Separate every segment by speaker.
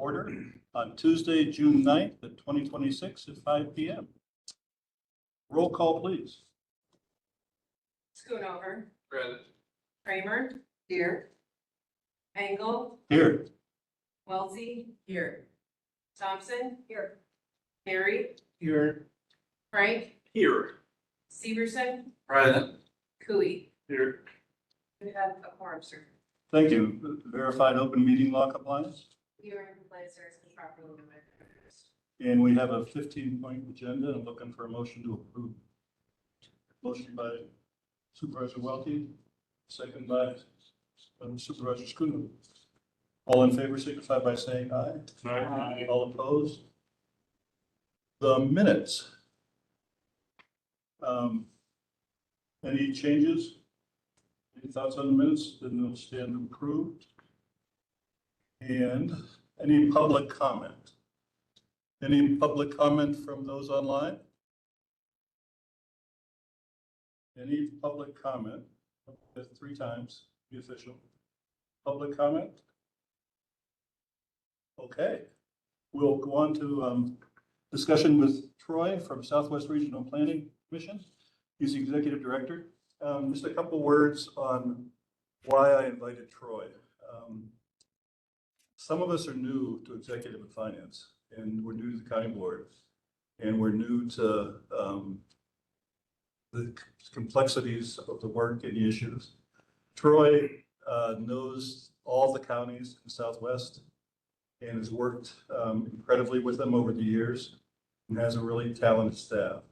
Speaker 1: order on Tuesday, June 9th at 2026 at 5 p.m. Roll call, please.
Speaker 2: Schoonover.
Speaker 3: Present.
Speaker 2: Kramer. Here. Engel.
Speaker 1: Here.
Speaker 2: Welty. Here. Thompson. Here. Harry.
Speaker 3: Here.
Speaker 2: Frank.
Speaker 3: Here.
Speaker 2: Severson.
Speaker 3: Present.
Speaker 2: Cooey.
Speaker 3: Here.
Speaker 2: We have a quorum, sir.
Speaker 1: Thank you. Verified open meeting law compliance.
Speaker 2: We are in compliance, sir, as properly noted.
Speaker 1: And we have a 15-point agenda. I'm looking for a motion to approve. Motion by Supervisor Welty, second by Supervisor Schoonover. All in favor signify by saying aye.
Speaker 3: Aye.
Speaker 1: All opposed? The minutes. Any changes? Any thoughts on the minutes? Then they'll stand approved. And any public comment? Any public comment from those online? Any public comment? That's 3 times, be official. Public comment? Okay. We'll go on to discussion with Troy from Southwest Regional Planning Commission. He's the Executive Director. Just a couple words on why I invited Troy. Some of us are new to executive and finance, and we're new to the county board, and we're new to the complexities of the work and the issues. Troy knows all the counties in the Southwest and has worked incredibly with them over the years and has a really talented staff.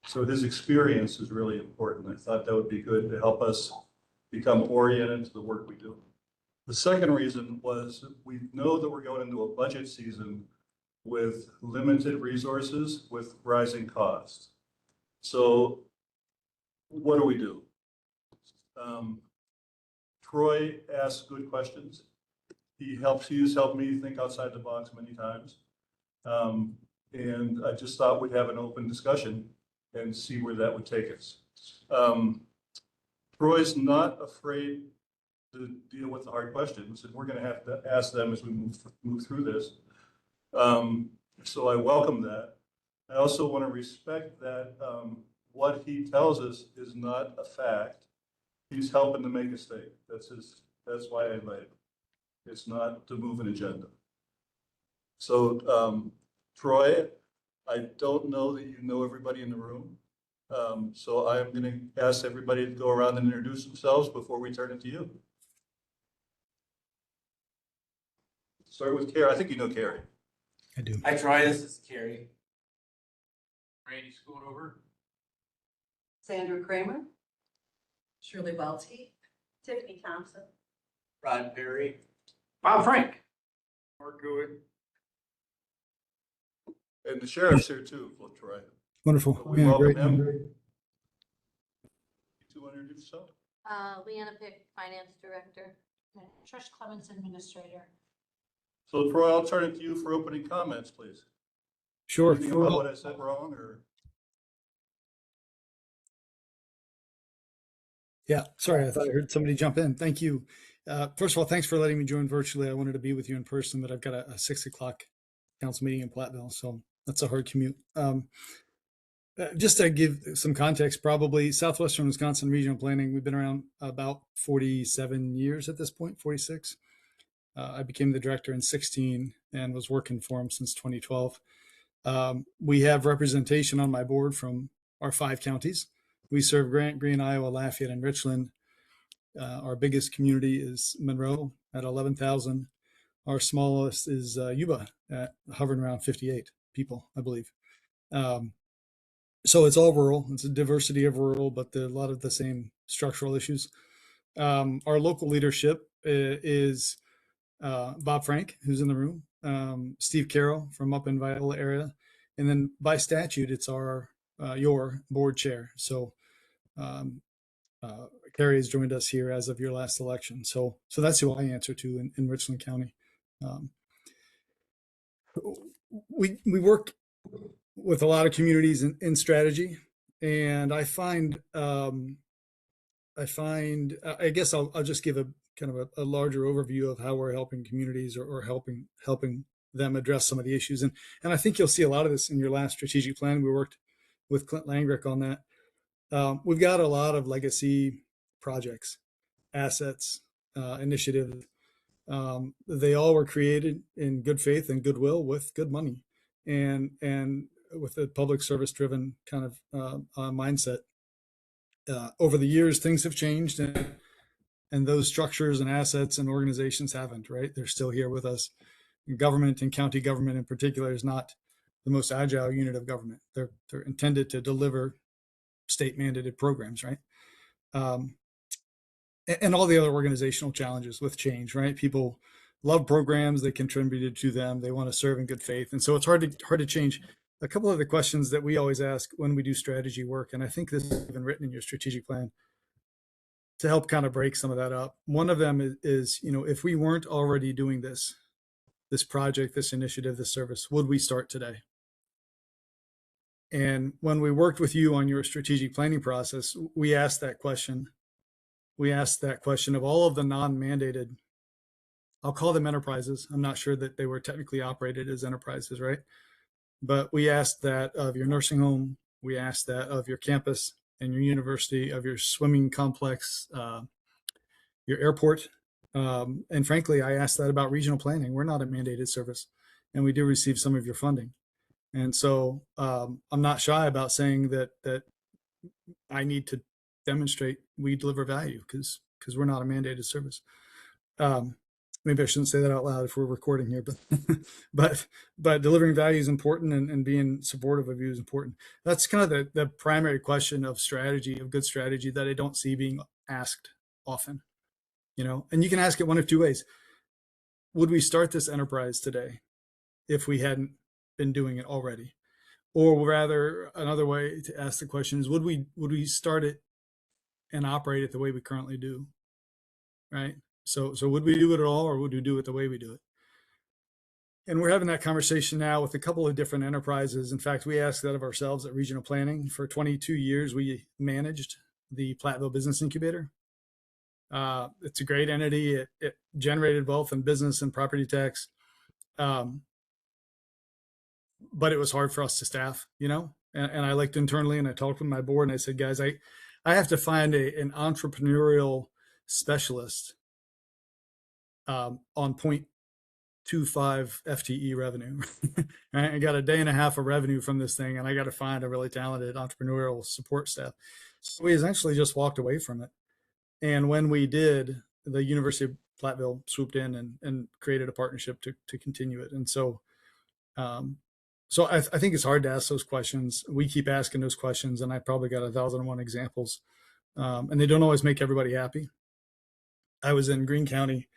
Speaker 1: So his experience is really important. I thought that would be good to help us become oriented to the work we do. The second reason was we know that we're going into a budget season with limited resources, with rising costs. So what do? Troy asks good questions. He's helped me think outside the box many times. And I just thought we'd have an open discussion and see where that would take us. Troy's not afraid to deal with the hard questions, and we're going to have to ask them as we move through this. So I welcome that. I also want to respect that what he tells us is not a fact. He's helping to make a statement. That's why I invited him. It's not to move an agenda. So Troy, I don't know that you know everybody in the room. So I'm going to ask everybody to go around and introduce themselves before we turn it to you. Start with Carrie. I think you know Carrie.
Speaker 4: I do.
Speaker 3: Hi, Troy. This is Carrie. Randy Schoonover.
Speaker 2: Sandra Kramer. Shirley Welty. Tiffany Thompson.
Speaker 3: Rod Perry. Bob Frank. Mark Gould.
Speaker 1: And the sheriff's here too, Troy.
Speaker 4: Wonderful.
Speaker 1: We
Speaker 4: Yeah,
Speaker 1: welcome
Speaker 4: great.
Speaker 1: him. You want to introduce yourself?
Speaker 5: Leanna Pick, Finance Director.
Speaker 6: Trish Clements, Administrator.
Speaker 1: So Troy, I'll turn it to you for opening comments, please.
Speaker 4: Sure.
Speaker 1: Anything about what I said wrong or?
Speaker 4: Yeah, sorry, I thought I heard somebody jump in. Thank you. First of all, thanks for letting me join virtually. I wanted to be with you in person, but I've got a 6 o'clock council meeting in Platteville, so that's a hard commute. Just to give some context, probably Southwestern Wisconsin Regional Planning, we've been around about 47 years at this point, 46. I became the director in 16 and was working for him since 2012. We have representation on my board from our 5 counties. We serve Grant, Greene, Iowa, Lafayette, and Richland. Our biggest community is Monroe at 11,000. Our smallest is Yuba at hovering around 58 people, I believe. So it's all rural. It's a diversity of rural, but a lot of the same structural issues. Our local leadership is Bob Frank, who's in the room, Steve Carroll from up in Viola area, and then by statute, it's your board chair. So Carrie has joined us here as of your last election. So that's who I answer to in Richland County. We work with a lot of communities in strategy, and I guess I'll just give a kind of a larger overview of how we're helping communities or helping them address some of the issues. And I think you'll see a lot of this in your last strategic plan. We worked with Clint Langrick on that. We've got a lot of legacy projects, assets, initiatives. They all were created in good faith and goodwill with good money, and with a public service driven kind of mindset. Over the years, things have changed, and those structures and assets and organizations haven't. Right? They're still here with us. Government and county government in particular is not the most agile unit of government. They're intended to deliver state mandated programs, right? And all the other organizational challenges with change, right? People love programs, they contributed to them, they want to serve in good faith, and so it's hard to change. A couple of the questions that we always ask when we do strategy work, and I think this has been written in your strategic plan to help kind of break some of that up. One of them is if we weren't already doing this project, this initiative, this service, would we start today? And when we worked with you on your strategic planning process, we asked that question. We asked that question of all of the non-mandated, I'll call them enterprises. I'm not sure that they were technically operated as enterprises, right? But we asked that of your nursing home. We asked that of your campus and your university, of your swimming complex, your airport. And frankly, I asked that about regional planning. We're not a mandated service, and we do receive some of your funding. And so I'm not shy about saying that I need to demonstrate we deliver value because we're not a mandated service. Maybe I shouldn't say that out loud if we're recording here, but delivering value is important, and being supportive of you is important. That's kind of the primary question of strategy, of good strategy, that I don't see being asked often. And you can ask it one of two ways. Would we start this enterprise today if we hadn't been doing it already? Or rather, another way to ask the question is, would we start it and operate it the way we currently do? Right? So would we do it at all, or would we do it the way we do it? And we're having that conversation now with a couple of different enterprises. In fact, we asked that of ourselves at Regional Planning. For 22 years, we managed the Platteville Business Incubator. It's a great entity. It generated wealth and business and property tax. But it was hard for us to staff, and I looked internally and I talked with my board and I said, guys, I have to find an entrepreneurial specialist on 0.25 FTE revenue. Right? I got a day and a half of revenue from this thing, and I got to find a really talented entrepreneurial support staff. So we essentially just walked away from it. And when we did, the University of Platteville swooped in and created a partnership to continue it. And so I think it's hard to ask those questions. We keep asking those questions, and I probably got 1,001 examples, and they don't always make everybody happy. I was in Greene County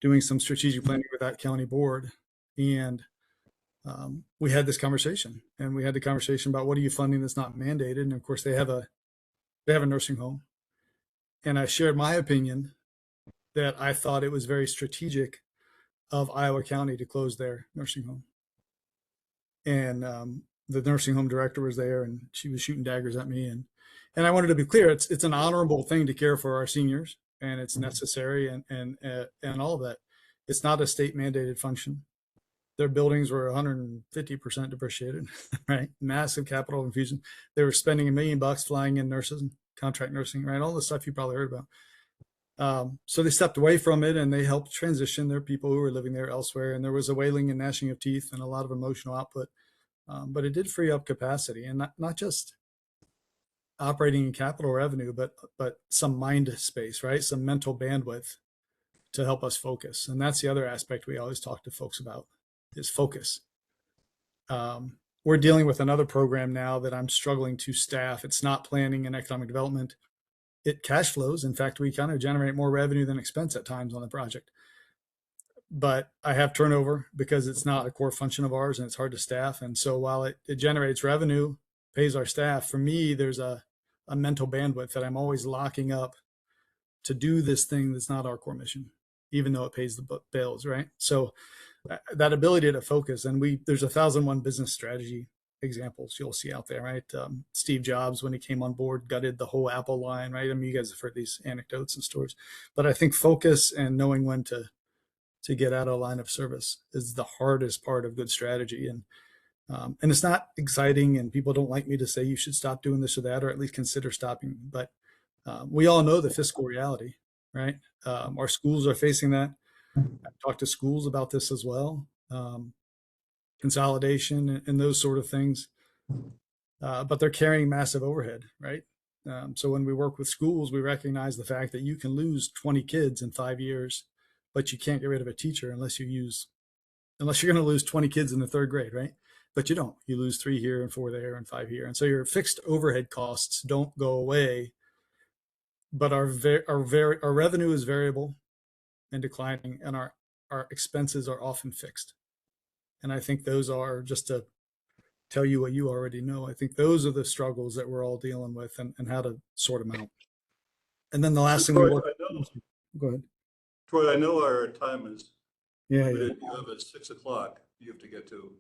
Speaker 4: doing some strategic planning with that county board, and we had this conversation, and we had the conversation about what are you funding that's not mandated. And of course, they have a nursing home, and I shared my opinion that I thought it was very strategic of Iowa County to close their nursing home. And the nursing home director was there, and she was shooting daggers at me. And I wanted to be clear: it's an honorable thing to care for our seniors, and it's necessary, and all of that. It's not a state mandated function. Their buildings were 150% depreciated, right? Massive capital infusion. They were spending $1 million flying in nurses and contract nursing, right? All the stuff you probably heard about. So they stepped away from it, and they helped transition their people who were living there elsewhere. And there was a wailing and gnashing of teeth and a lot of emotional output. But it did free up capacity, and not just operating in capital revenue, but some mind space, right? Some mental bandwidth to help us focus. And that's the other aspect we always talk to folks about, is focus. We're dealing with another program now that I'm struggling to staff. It's not planning and economic development. It cash flows. In fact, we kind of generate more revenue than expense at times on the project. But I have turnover because it's not a core function of ours, and it's hard to staff. And so while it generates revenue, pays our staff, for me, there's a mental bandwidth that I'm always locking up to do this thing that's not our core mission, even though it pays the bills, right? So that ability to focus, and there's 1,001 business strategy examples you'll see out there, right? Steve Jobs, when he came on board, gutted the whole Apple line, right? I mean, you guys have heard these anecdotes and stories, but I think focus and knowing when to to get out of line of service is the hardest part of good strategy. And it's not exciting, and people don't like me to say you should stop doing this or that, or at least consider stopping. But we all know the fiscal reality, right? Our schools are facing that. I've talked to schools about this as well, consolidation and those sort of things. But they're carrying massive overhead, right? So when we work with schools, we recognize the fact that you can lose 20 kids in 5 years, but you can't get rid of a teacher unless you're going to lose 20 kids in the third grade, right? But you don't. You lose 3 here and 4 there and 5 here, and so your fixed overhead costs don't go away. But our revenue is variable and declining, and our expenses are often fixed. And I think those are, just to tell you what you already know, I think those are the struggles that we're all dealing with, and how to sort them out. And then the last thing we
Speaker 1: Troy,
Speaker 4: work.
Speaker 1: I know,
Speaker 4: Go ahead.
Speaker 1: Troy, I know our time is
Speaker 4: Yeah,
Speaker 1: limited. You have at 6 o'clock you have to get to.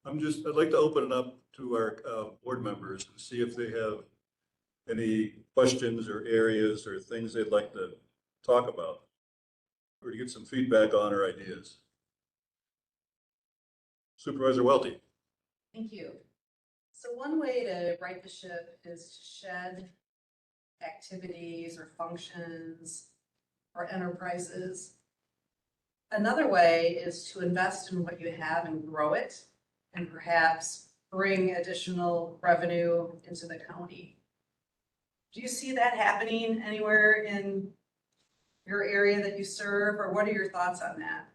Speaker 1: I'd like to open it up to our board members and see if they have any questions or areas or things they'd like to talk about, or to get some feedback on or ideas. Supervisor Welty.
Speaker 2: Thank you. So one way to right the ship is to shed activities or functions or enterprises. Another way is to invest in what you have and grow it, and perhaps bring additional revenue into the county. Do you see that happening anywhere in your area that you serve, or what are your thoughts on that?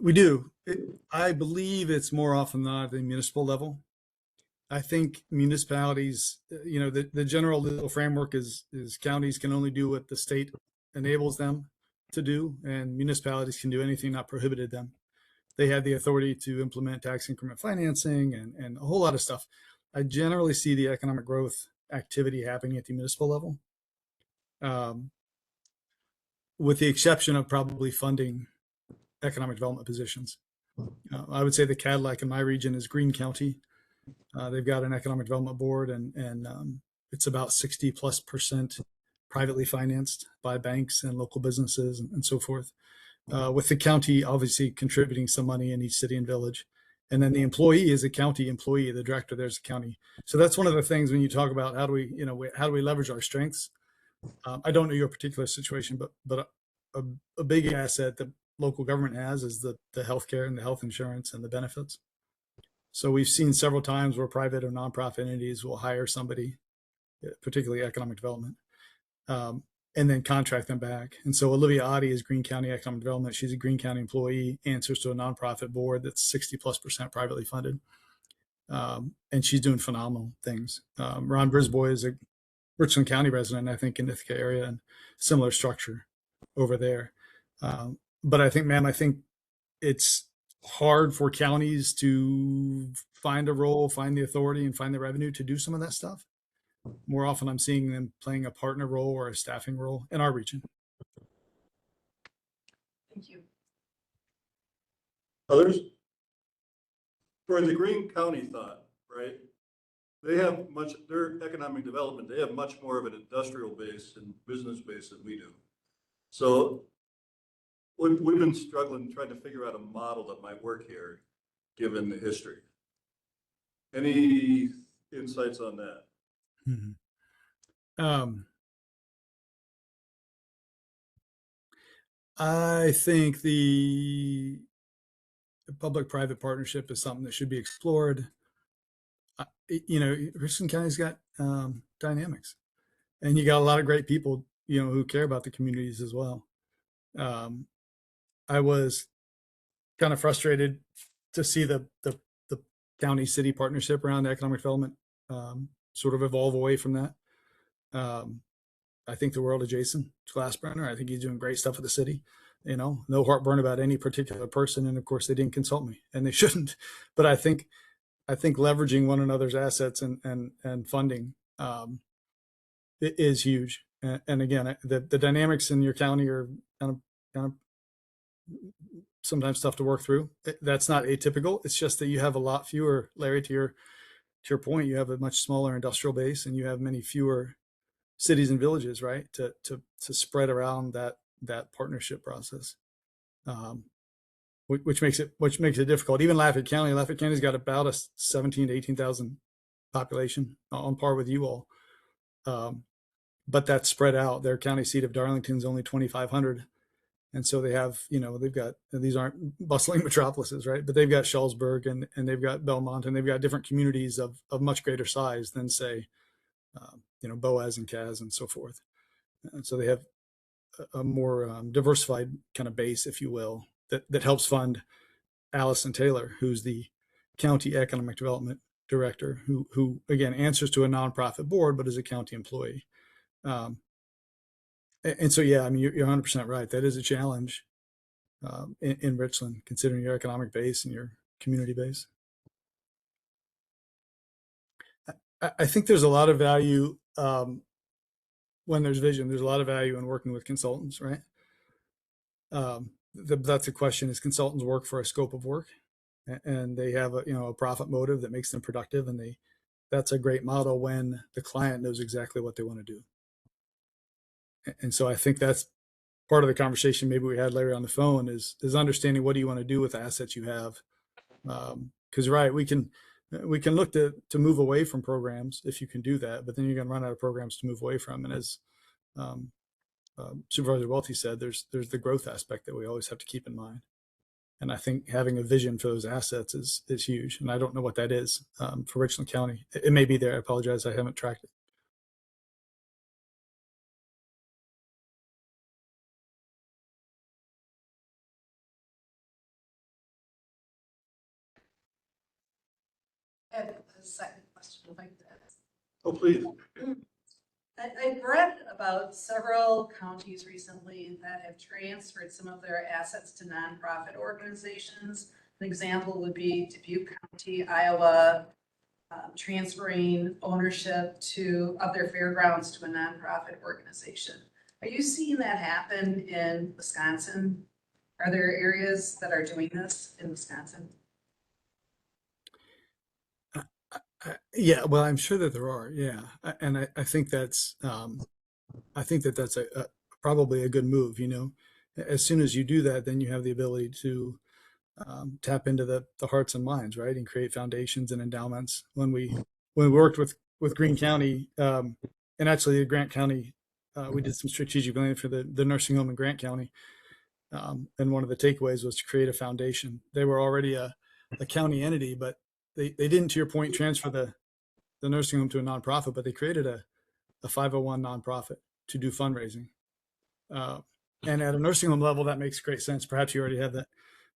Speaker 4: We do. I believe it's more often than not at the municipal level. I think municipalities, the general legal framework is counties can only do what the state enables them to do, and municipalities can do anything not prohibited them. They have the authority to implement tax increment financing and a whole lot of stuff. I generally see the economic growth activity happening at the municipal level, with the exception of probably funding economic development positions. I would say the Cadillac in my region is Greene County. They've got an economic development board, and it's about 60+% privately financed by banks and local businesses and so forth. With the county obviously contributing some money in each city and village. And then the employee is a county employee. The director there's a county. So that's one of the things when you talk about how do we leverage our strengths. I don't know your particular situation, but a big asset that local government has is the healthcare and the health insurance and the benefits. So we've seen several times where private or nonprofit entities will hire somebody, particularly economic development, and then contract them back. And so Olivia Oddie is Greene County Economic Development. She's a Greene County employee, answers to a nonprofit board that's 60+% privately funded. And she's doing phenomenal things. Ron Brisbois is a Richland County resident, I think, in Ithaca area, and similar structure over there. But I think it's hard for counties to find a role, find the authority, and find the revenue to do some of that stuff. More often, I'm seeing them playing a partner role or a staffing role in our region.
Speaker 2: Thank you.
Speaker 1: Others? For the Greene County thought, right? They have their economic development, they have much more of an industrial base and business base than we do. So we've been struggling trying to figure out a model that might work here, given the history. Any insights on that?
Speaker 4: I think the public-private partnership is something that should be explored. Richland County's got dynamics, and you got a lot of great people, who care about the communities as well. I was kind of frustrated to see the county city partnership around economic development sort of evolve away from that. I think the world of Jason Glassbrenner. I think he's doing great stuff with the city. No heartburn about any particular person, and of course they didn't consult me, and they shouldn't. But I think leveraging one another's assets and funding is huge. And again, the dynamics in your county are kind of sometimes tough to work through. That's not atypical. It's just that you have a lot fewer, Larry, to your point, you have a much smaller industrial base, and you have many fewer cities and villages, right, to spread around that partnership process. um, which makes it difficult. Even Lafayette County's got about a 17 to 18,000 population, on par with you all. But that's spread out. Their county seat of Darlington's only 2,500. And so they have, they've got, these aren't bustling metropolises, right? But they've got Shullsburg and they've got Belmont, and they've got different communities of much greater size than, say, Boaz and Kaz and so forth. And so they have a more diversified kind of base, if you will, that helps fund Allison Taylor, who's the county economic development director, who again answers to a nonprofit board, but is a county employee. And so, yeah, I mean, you're 100% right. That is a challenge in Richland, considering your economic base and your community base. I think there's a lot of value when there's vision. There's a lot of value in working with consultants, right? That's the question: is consultants work for a scope of work, and they have a profit motive that makes them productive, and that's a great model when the client knows exactly what they want to do. And so I think that's part of the conversation maybe we had later on the phone is understanding what do you want to do with the assets you have. Because right, we can look to move away from programs if you can do that, but then you're going to run out of programs to move away from. And as Supervisor Welty said, there's the growth aspect that we always have to keep in mind. And I think having a vision for those assets is huge. And I don't know what that is for Richland County. It may be there. I apologize. I haven't tracked it.
Speaker 2: I have a second question, if I could ask.
Speaker 1: Oh, please.
Speaker 2: I've read about several counties recently that have transferred some of their assets to nonprofit organizations. An example would be Dubuque County, Iowa, transferring ownership of their fairgrounds to a nonprofit organization. Are you seeing that happen in Wisconsin? Are there areas that are doing this in Wisconsin?
Speaker 4: Yeah, well, I'm sure that there are. Yeah, and I think that's that's probably a good move. As soon as you do that, then you have the ability to tap into the hearts and minds, right, and create foundations and endowments. When we worked with Greene County, and actually Grant County, we did some strategic planning for the nursing home in Grant County, and one of the takeaways was to create a foundation. They were already a county entity, but they didn't, to your point, transfer the nursing home to a nonprofit, but they created a 501 nonprofit to do fundraising. And at a nursing home level, that makes great sense. Perhaps you already have that,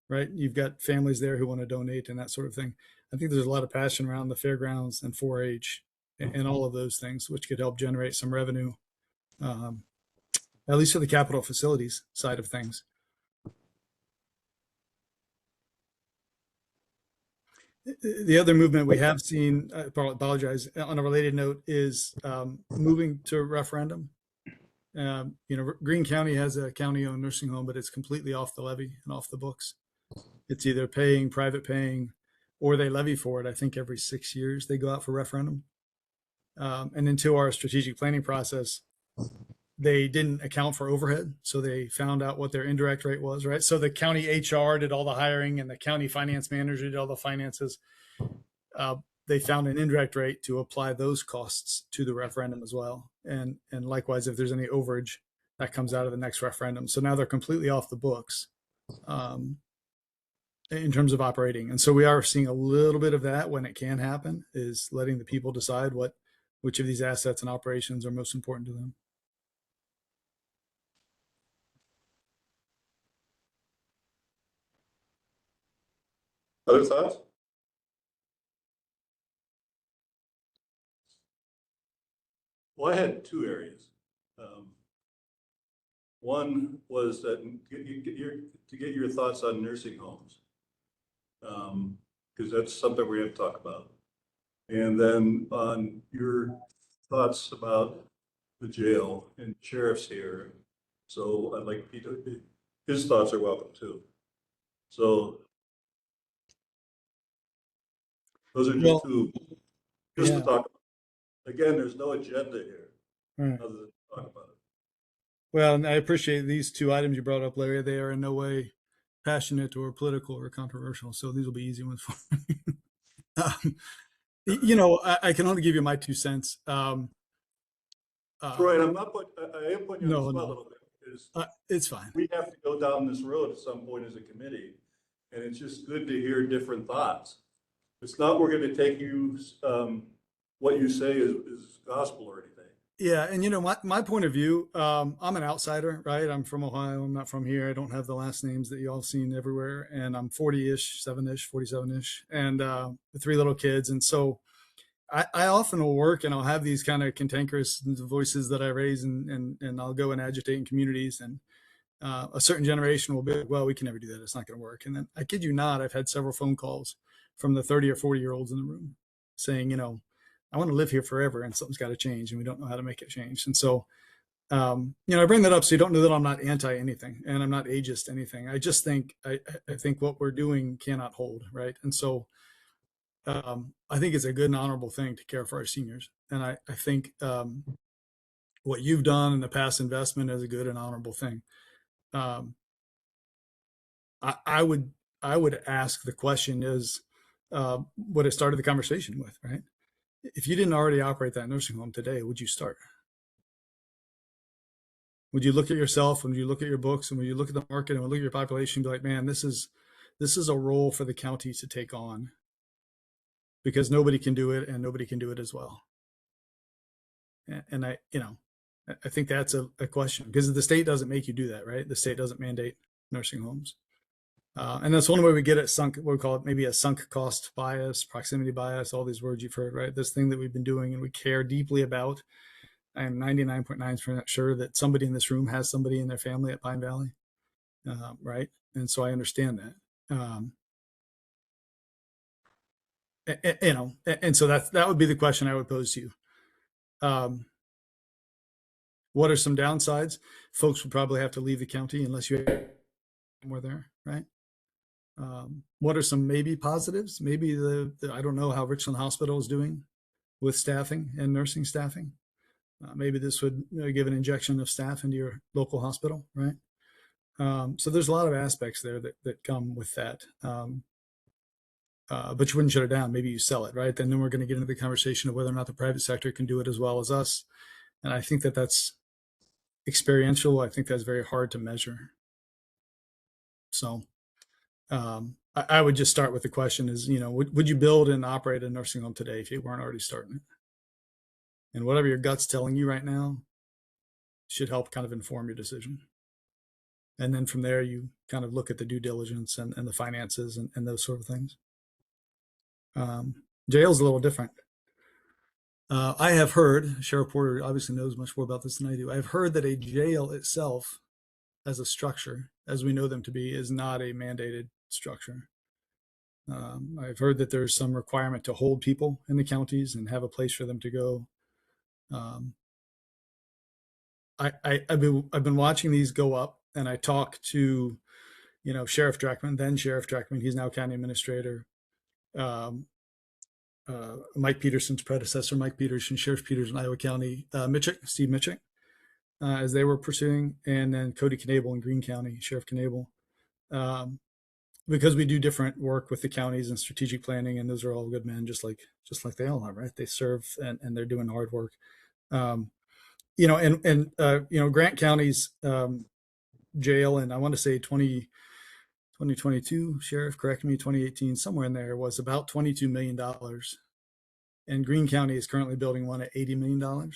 Speaker 4: right? You've got families there who want to donate and that sort of thing. I think there's a lot of passion around the fairgrounds and 4-H and all of those things, which could help generate some revenue, at least for the capital facilities side of things. The other movement we have seen, I apologize, on a related note, is moving to referendum. Greene County has a county-owned nursing home, but it's completely off the levy and off the books. It's either private paying, or they levy for it. I think every 6 years they go out for referendum. And into our strategic planning process, they didn't account for overhead. So they found out what their indirect rate was, right? So the county HR did all the hiring and the county finance manager did all the finances. They found an indirect rate to apply those costs to the referendum as well. And likewise, if there's any overage, that comes out of the next referendum. So now they're completely off the books in terms of operating. And so we are seeing a little bit of that when it can happen, is letting the people decide which of these assets and operations are most important to them.
Speaker 1: Other thoughts? Well, I had two areas. One was that to get your thoughts on nursing homes, because that's something we have to talk about. And then on your thoughts about the jail and sheriff's here. So I'd like Pete, his thoughts are welcome too. So those are just two, just to talk about. Again, there's no agenda here, other than talk about it.
Speaker 4: Well, and I appreciate these two items you brought up, Larry. They are in no way passionate or political or controversial, so these will be easy ones for me. um, I can only give you my 2 cents.
Speaker 1: Troy, I'm not put, I am putting you on the
Speaker 4: No,
Speaker 1: spot a
Speaker 4: no,
Speaker 1: little bit because
Speaker 4: it's fine.
Speaker 1: we have to go down this road at some point as a committee. And it's just good to hear different thoughts. It's not, we're gonna take you, what you say is gospel or anything.
Speaker 4: Yeah, and my point of view, I'm an outsider, right? I'm from Ohio. I'm not from here. I don't have the last names that you all seen everywhere, and I'm 40-ish, 7-ish, 47-ish, and with 3 little kids, and so I often will work and I'll have these kind of cantankerous voices that I raise, and I'll go and agitate in communities, and a certain generation will be like, well, we can never do that. It's not going to work. And then I kid you not, I've had several phone calls from the 30 or 40-year-olds in the room saying, I want to live here forever and something's got to change and we don't know how to make it change. And so, I bring that up so you don't know that I'm not anti anything and I'm not ageist anything. I just think, I think what we're doing cannot hold. Right. And so, I think it's a good and honorable thing to care for our seniors. And I think, what you've done in the past investment is a good and honorable thing. I would ask the question is, what I started the conversation with, right? If you didn't already operate that nursing home today, would you start? Would you look at yourself, and would you look at your books, and would you look at the market, and would look at your population and be like, man, this is a role for the county to take on because nobody can do it and nobody can do it as well. And I think that's a question because the state doesn't make you do that, right? The state doesn't mandate nursing homes. And that's one way we get at what we call it maybe a sunk cost bias, proximity bias, all these words you've heard, right? This thing that we've been doing and we care deeply about. I am 99.9% sure that somebody in this room has somebody in their family at Pine Valley, right? And so I understand that. And so that would be the question I would pose to you. What are some downsides? Folks would probably have to leave the county unless you have more there, right? What are some maybe positives? Maybe I don't know how Richland Hospital is doing with staffing and nursing staffing. Maybe this would give an injection of staff into your local hospital, right? So there's a lot of aspects there that come with that. But you wouldn't shut it down. Maybe you sell it, right? Then we're going to get into the conversation of whether or not the private sector can do it as well as us. And I think that's experiential. I think that's very hard to measure. So I would just start with the question is, would you build and operate a nursing home today if you weren't already starting it? And whatever your gut's telling you right now should help kind of inform your decision. And then from there, you kind of look at the due diligence and the finances and those sort of things. Jail's a little different. I have heard, Sheriff Porter obviously knows much more about this than I do. I've heard that a jail itself as a structure, as we know them to be, is not a mandated structure. I've heard that there's some requirement to hold people in the counties and have a place for them to go. I've been watching these go up, and I talk to, Sheriff Dreckman, then Sheriff Dreckman. He's now county administrator. Mike Peterson's predecessor, Mike Peterson, Sheriff Peters in Iowa County, Steve Mitchick, as they were pursuing, and then Cody Knable in Greene County, Sheriff Knable. Because we do different work with the counties and strategic planning, and those are all good men, just like they all are, right? They serve and they're doing hard work. Grant County's jail, and I want to say 2022, Sheriff, correct me, 2018, somewhere in there, was about $22 million. And Greene County is currently building one at $80 million.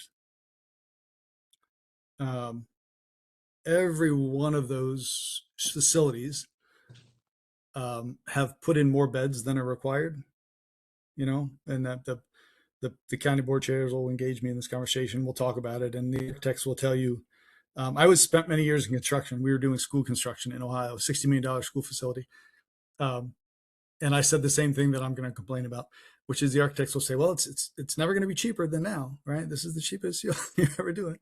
Speaker 4: Every one of those facilities have put in more beds than are required, and that the county board chairs will engage me in this conversation. We'll talk about it, and the architects will tell you. I spent many years in construction. We were doing school construction in Ohio, $60 million school facility. And I said the same thing that I'm going to complain about, which is the architects will say, well, it's never going to be cheaper than now, right? This is the cheapest you'll ever do it.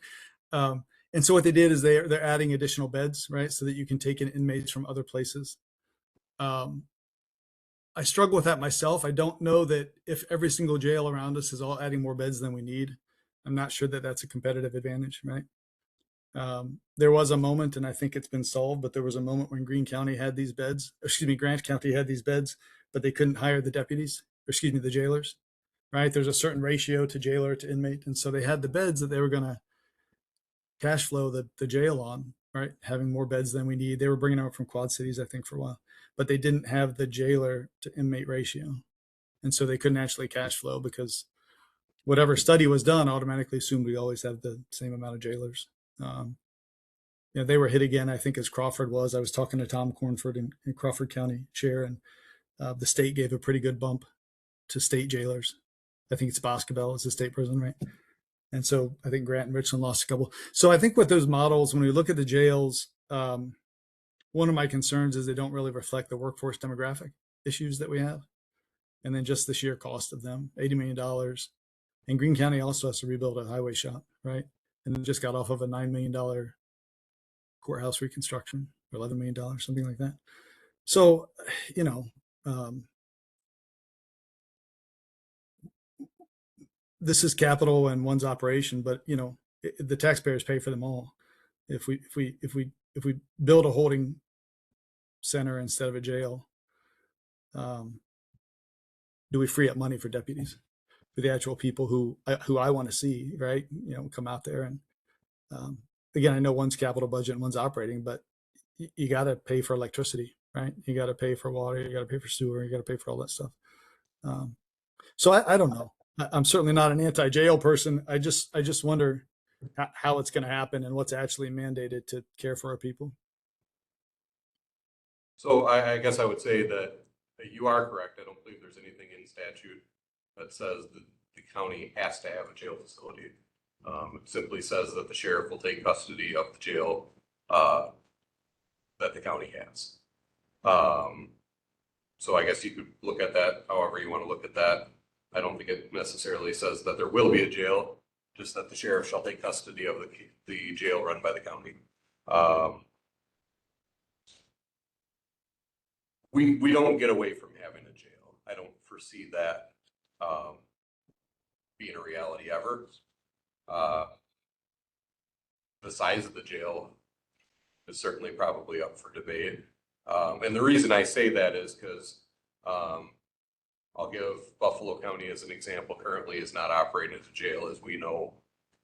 Speaker 4: And so what they did is they're adding additional beds, right? So that you can take in inmates from other places. I struggle with that myself. I don't know that if every single jail around us is all adding more beds than we need, I'm not sure that that's a competitive advantage, right? There was a moment, and I think it's been solved, but there was a moment when Grant County had these beds, but they couldn't hire the deputies, the jailers, right? There's a certain ratio to jailer to inmate. And so they had the beds that they were going to cash flow the jail on, right? Having more beds than we need. They were bringing them up from Quad Cities, I think, for a while, but they didn't have the jailer to inmate ratio. And so they couldn't actually cash flow because whatever study was done automatically assumed we always have the same amount of jailers. They were hit again, I think, as Crawford was. I was talking to Tom Cornford in Crawford County chair, and the state gave a pretty good bump to state jailers. I think it's Boscobel is the state prison, right? And so I think Grant and Richland lost a couple. So I think with those models, when we look at the jails, one of my concerns is they don't really reflect the workforce demographic issues that we have. And then just the sheer cost of them, $80 million. And Greene County also has to rebuild a highway shop, right? And it just got off of a $9 million courthouse reconstruction, or $11 million, something like that. So, this is capital and one's operation, but the taxpayers pay for them all. If we build a holding center instead of a jail, do we free up money for deputies, for the actual people who I want to see, right? Come out there and again, I know one's capital budget and one's operating, but you got to pay for electricity, right? You got to pay for water, you got to pay for sewer, you got to pay for all that stuff. So I don't know. I'm certainly not an anti-jail person. I just wonder how it's going to happen and what's actually mandated to care for our people.
Speaker 7: So I guess I would say that you are correct. I don't believe there's anything in statute that says that the county has to have a jail facility. It simply says that the sheriff will take custody of the jail that the county has. So I guess you could look at that however you want to look at that. I don't think it necessarily says that there will be a jail, just that the sheriff shall take custody of the jail run by the county. We don't get away from having a jail. I don't foresee that being a reality ever. The size of the jail is certainly probably up for debate. And the reason I say that is because I'll give Buffalo County as an example. Currently is not operating as a jail as we know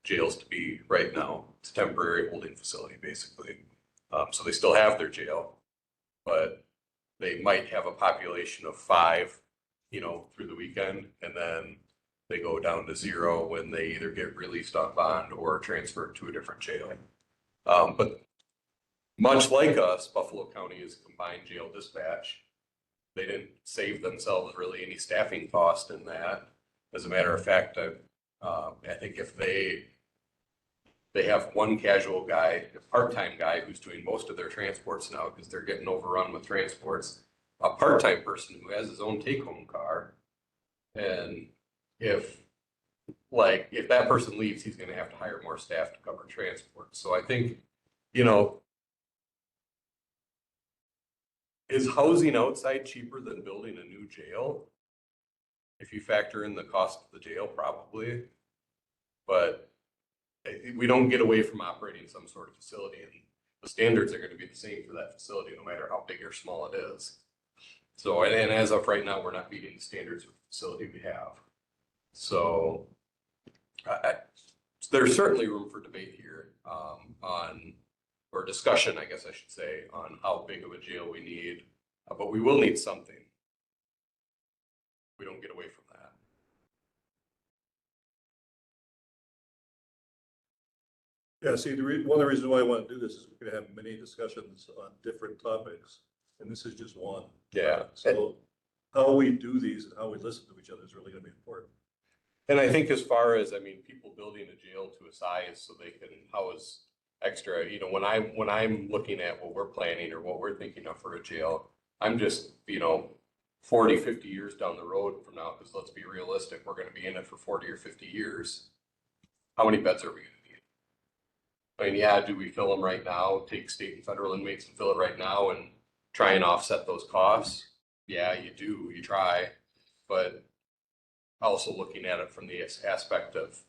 Speaker 7: jails to be right now. It's a temporary holding facility, basically. So they still have their jail, but they might have a population of 5, through the weekend, and then they go down to 0 when they either get released on bond or transferred to a different jail. But much like us, Buffalo County is a combined jail dispatch. They didn't save themselves really any staffing cost in that. As a matter of fact, I think if they have one casual guy, a part-time guy who's doing most of their transports now because they're getting overrun with transports, a part-time person who has his own take-home car. And if that person leaves, he's going to have to hire more staff to cover transport. So I think, is housing outside cheaper than building a new jail? If you factor in the cost of the jail, probably. But we don't get away from operating some sort of facility, and the standards are going to be the same for that facility, no matter how big or small it is. So, and as of right now, we're not meeting the standards of the facility we have. So there's certainly room for debate here or discussion, I guess I should say, on how big of a jail we need, but we will need something. We don't get away from that.
Speaker 1: Yeah, see, one of the reasons why I want to do this is we're going to have many discussions on different topics, and this is just one.
Speaker 7: Yeah.
Speaker 1: So how we do these and how we listen to each other is really going to be important.
Speaker 7: And I think as far as, people building a jail to a size so they can house extra, when I'm looking at what we're planning or what we're thinking of for a jail, I'm just, 40, 50 years down the road from now, because let's be realistic, we're going to be in it for 40 or 50 years. How many beds are we going to need? Yeah, do we fill them right now, take state and federal inmates and fill it right now and try and offset those costs? Yeah, you do, you try, but also looking at it from the aspect of,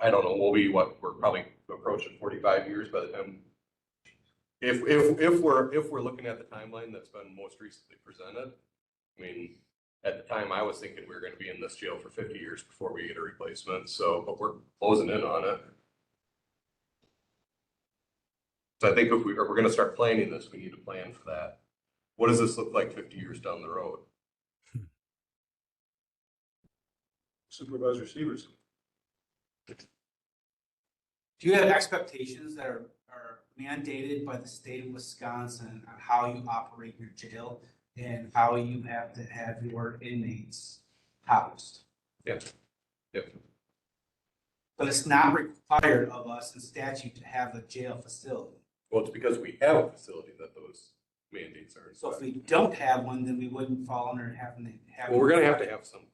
Speaker 7: I don't know, we're probably approaching 45 years by the time. If we're looking at the timeline that's been most recently presented, I mean, at the time I was thinking we were gonna be in this jail for 50 years before we get a replacement, so, but we're closing in on it. So I think if we're gonna start planning this, we need to plan for that. What does this look like 50 years down the road?
Speaker 1: Supervisor Severs.
Speaker 3: Do you have expectations that are mandated by the state of Wisconsin on how you operate your jail and how you have to have your inmates housed?
Speaker 7: Yep.
Speaker 3: But it's not required of us in statute to have a jail facility.
Speaker 7: Well, it's because we have a facility that those mandates are.
Speaker 3: So if we don't have one, then we wouldn't fall under having to have.
Speaker 7: Well, we're gonna have to have something.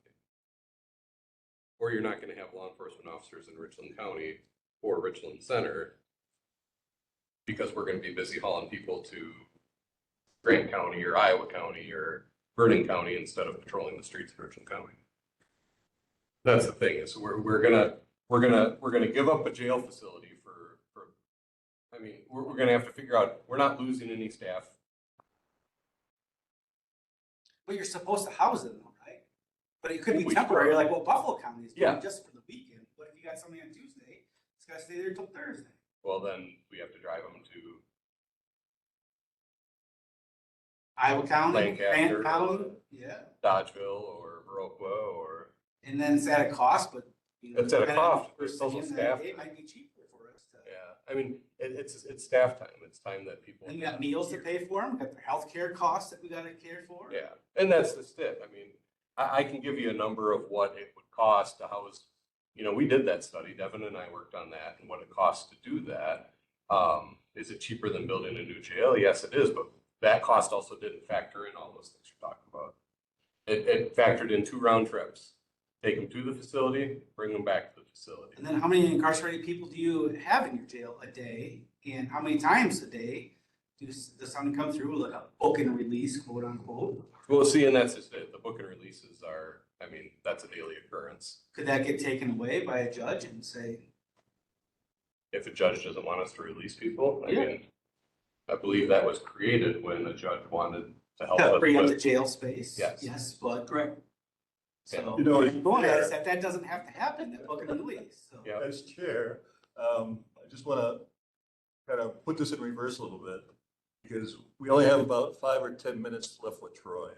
Speaker 7: Or you're not gonna have law enforcement officers in Richland County or Richland Center. Because we're gonna be busy hauling people to Grant County or Iowa County or Vernon County instead of patrolling the streets of Richland County. That's the thing, is we're gonna give up a jail facility for I mean, we're gonna have to figure out, we're not losing any staff.
Speaker 3: But you're supposed to house them though, right? But it could be
Speaker 7: We
Speaker 3: temporary,
Speaker 7: are.
Speaker 3: like what Buffalo County is doing
Speaker 7: Yeah.
Speaker 3: just for the weekend. But if you got somebody on Tuesday, it's gotta stay there till Thursday.
Speaker 7: Well, then we have to drive them to
Speaker 3: Iowa County,
Speaker 7: Lancaster.
Speaker 3: Grant County, yeah.
Speaker 7: Dodgeville or Viroqua or,
Speaker 3: And then it's at a cost, but. You know,
Speaker 7: It's at a
Speaker 3: depending on
Speaker 7: cost.
Speaker 3: what we're
Speaker 7: There's also
Speaker 3: saying,
Speaker 7: staff.
Speaker 3: It might be cheaper for us to.
Speaker 7: yeah, I mean, it's staff time. It's time that people.
Speaker 3: And you got meals to pay for them, got their healthcare costs that we gotta care for.
Speaker 7: Yeah, and that's just it. I mean, I can give you a number of what it would cost to house, we did that study, Devin and I worked on that and what it costs to do that. Is it cheaper than building a new jail? Yes, it is, but that cost also didn't factor in all those things you're talking about. It factored in 2 round trips. Take them to the facility, bring them back to the facility.
Speaker 3: And then how many incarcerated people do you have in your jail a day? And how many times a day does something come through, like a book and release, quote unquote?
Speaker 7: Well, see, and that's just it. The book and releases are, I mean, that's a daily occurrence.
Speaker 3: Could that get taken away by a judge and say,
Speaker 7: If a judge doesn't want us to release people, I
Speaker 3: Yeah.
Speaker 7: mean, I believe that was created when a judge wanted to help us
Speaker 3: free up the
Speaker 7: with.
Speaker 3: jail space?
Speaker 7: Yes.
Speaker 3: Yes, but. Correct. So,
Speaker 1: You know,
Speaker 3: going at is that doesn't have to happen, that book and release, so.
Speaker 7: Yeah.
Speaker 1: As chair, I just want to kind of put this in reverse a little bit, because we only have about 5 or 10 minutes left with Troy.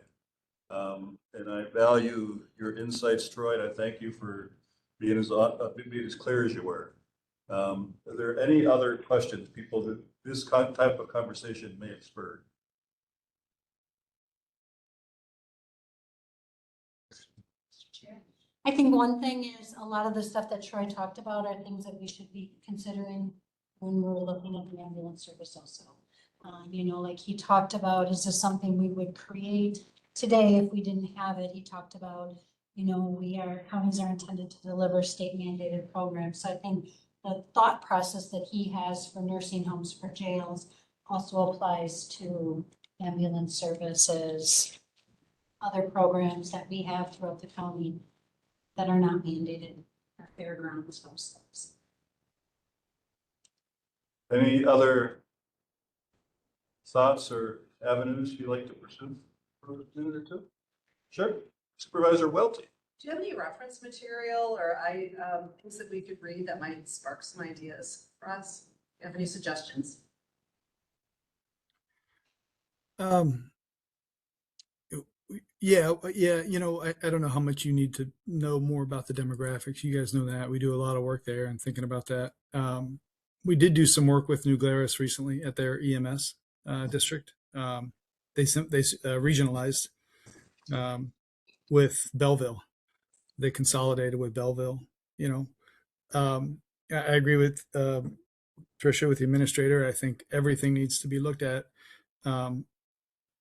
Speaker 1: And I value your insights, Troy, and I thank you for being as clear as you were. Are there any other questions people that this type of conversation may have spurred?
Speaker 6: I think one thing is a lot of the stuff that Troy talked about are things that we should be considering when we're looking at the ambulance service also. Like he talked about, is this something we would create today if we didn't have it? He talked about, counties are intended to deliver state mandated programs. So I think the thought process that he has for nursing homes, for jails, also applies to ambulance services, other programs that we have throughout the county that are not mandated, or fairgrounds, those things.
Speaker 1: Any other thoughts or avenues you'd like to pursue for a minute or two? Sure. Supervisor Welty.
Speaker 2: Do you have any reference material or things that we could read that might spark some ideas for us? Do you have any suggestions?
Speaker 4: Yeah. I don't know how much you need to know more about the demographics. You guys know that we do a lot of work there and thinking about that. We did do some work with New Glarus recently at their EMS district. They regionalized with Belleville. They consolidated with Belleville. I agree with Tricia, with the administrator. I think everything needs to be looked at.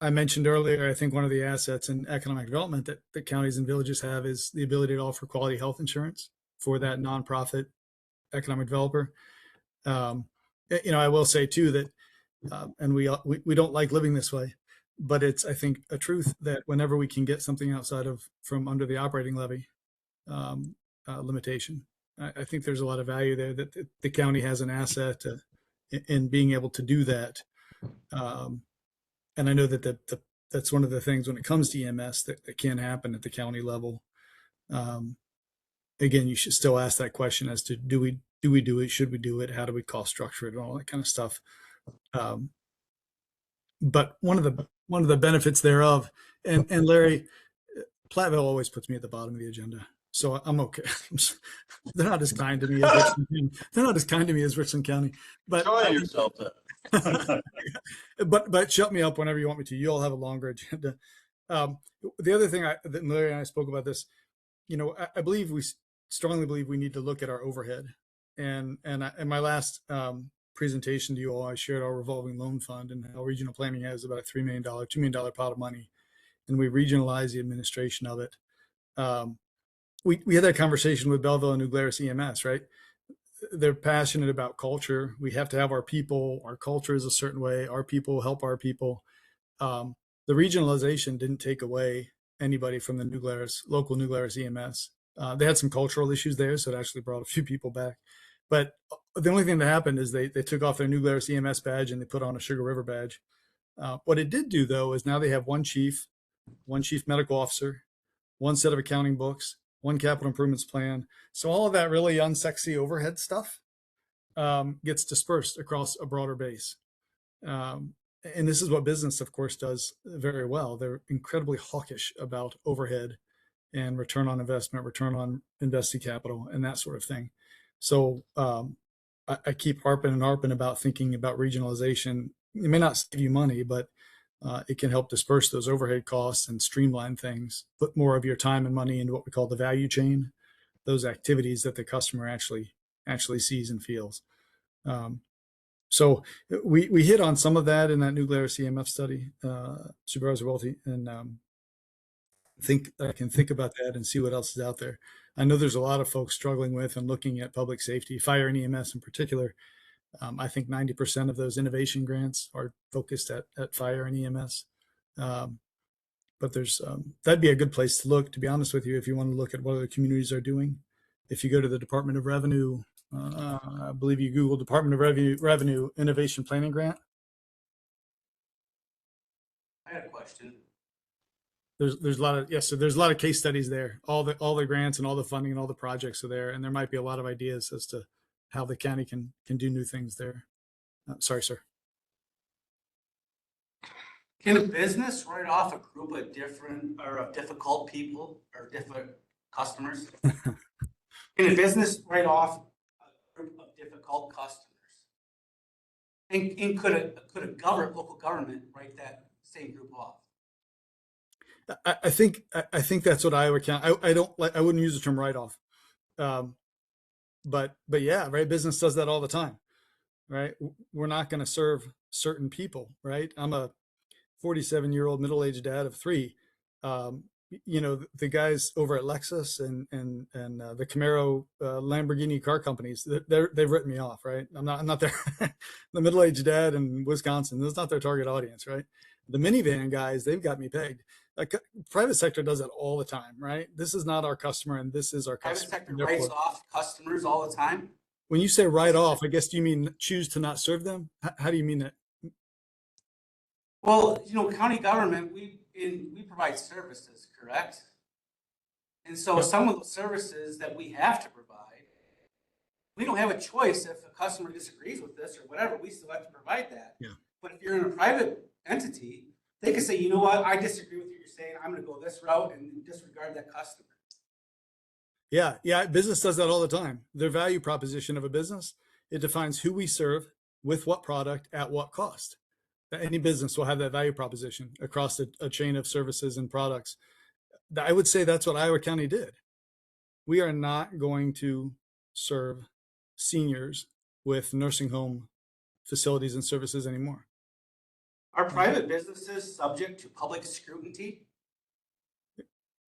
Speaker 4: I mentioned earlier, I think one of the assets in economic development that counties and villages have is the ability to offer quality health insurance for that nonprofit economic developer. I will say too that, and we don't like living this way, but it's, I think, a truth that whenever we can get something from under the operating levy limitation, I think there's a lot of value there that the county has an asset in being able to do that. And I know that that's one of the things when it comes to EMS that can happen at the county level. Again, you should still ask that question as to do we do it? Should we do it? How do we cost structure it? And all that kind of stuff. But one of the benefits thereof, and Larry, Platteville always puts me at the bottom of the agenda, so I'm okay. They're not as kind to me as Richland County. They're not as kind to me as Richland County. But
Speaker 1: Enjoy yourself then.
Speaker 4: but shut me up whenever you want me to. You all have a longer agenda. The other thing that Larry and I spoke about this, I believe we strongly believe we need to look at our overhead. And in my last presentation to you all, I shared our revolving loan fund and how regional planning has about a $2 million pot of money, and we regionalize the administration of it. We had that conversation with Belleville and New Glarus EMS, right? They're passionate about culture. We have to have our people. Our culture is a certain way. Our people help our people. The regionalization didn't take away anybody from the local New Glarus EMS. They had some cultural issues there, so it actually brought a few people back. But the only thing that happened is they took off their New Glarus EMS badge and they put on a Sugar River badge. What it did do, though, is now they have one chief medical officer, one set of accounting books, one capital improvements plan. So all of that really unsexy overhead stuff gets dispersed across a broader base. And this is what business, of course, does very well. They're incredibly hawkish about overhead and return on investment, return on invested capital, and that sort of thing. So I keep harping about thinking about regionalization. It may not save you money, but it can help disperse those overhead costs and streamline things, put more of your time and money into what we call the value chain, those activities that the customer actually sees and feels. So we hit on some of that in that New Glarus CMF study, Supervisor Welty, and I can think about that and see what else is out there. I know there's a lot of folks struggling with and looking at public safety, fire and EMS in particular. I think 90% of those innovation grants are focused at fire and EMS. But there's that'd be a good place to look, to be honest with you, if you want to look at what other communities are doing. If you go to the Department of Revenue, I believe you Google Department of Revenue Innovation Planning Grant.
Speaker 3: I had a question.
Speaker 4: There's a lot of, yes, so there's a lot of case studies there. All the grants and all the funding and all the projects are there, and there might be a lot of ideas as to how the county can do new things there. Sorry, sir.
Speaker 3: Can a business write off a group of difficult people or different customers? Can a business write off a group of difficult customers? And could a local government write that same group off?
Speaker 4: I think that's what Iowa County. I wouldn't use the term write off, but yeah, right. Business does that all the time, right? We're not going to serve certain people, right? I'm a 47-year-old middle-aged dad of 3. The guys over at Lexus and the Camaro, Lamborghini car companies, they've written me off, right? I'm not their the middle-aged dad in Wisconsin. That's not their target audience, right? The minivan guys, they've got me pegged. Private sector does that all the time, right? This is not our customer, and this is our customer.
Speaker 3: Private sector writes off customers all the time.
Speaker 4: When you say write off, I guess, do you mean choose to not serve them? How do you mean that?
Speaker 3: Well, county government, we provide services, correct? And so some of the services that we have to provide, we don't have a choice. If a customer disagrees with this or whatever, we still have to provide that.
Speaker 4: Yeah.
Speaker 3: But if you're in a private entity, they can say, you know what, I disagree with what you're saying. I'm going to go this route and disregard that customer.
Speaker 4: Yeah. Business does that all the time. Their value proposition of a business, it defines who we serve, with what product, at what cost. Any business will have that value proposition across a chain of services and products. I would say that's what Iowa County did. We are not going to serve seniors with nursing home facilities and services anymore.
Speaker 3: Are private businesses subject to public scrutiny?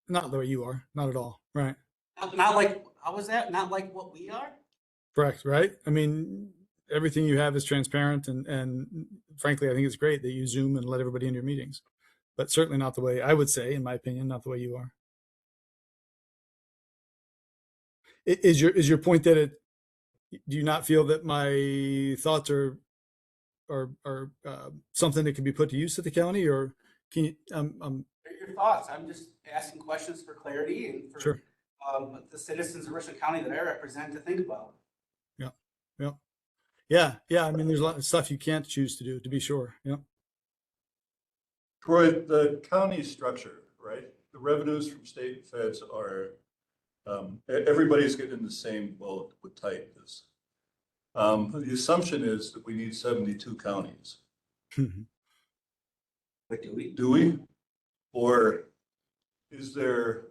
Speaker 4: Not the way you are, not at all, right?
Speaker 3: Not like, how was that? Not like what we are?
Speaker 4: Correct, right? I mean, everything you have is transparent, and frankly, I think it's great that you Zoom and let everybody into your meetings, but certainly not the way, I would say, in my opinion, not the way you are. Is your point that do you not feel that my thoughts are something that can be put to use at the county, or can you,
Speaker 3: Your thoughts? I'm just asking questions for clarity and for
Speaker 4: sure.
Speaker 3: the citizens of Richland County that I represent to think about.
Speaker 4: Yeah. Yeah. Yeah. Yeah. I mean, there's a lot of stuff you can't choose to do, to be sure. Yeah.
Speaker 1: Troy, the county structure, right? The revenues from state and feds are, everybody's getting in the same boat with tightness. The assumption is that we need 72 counties.
Speaker 3: But do we?
Speaker 1: Do we? Or is there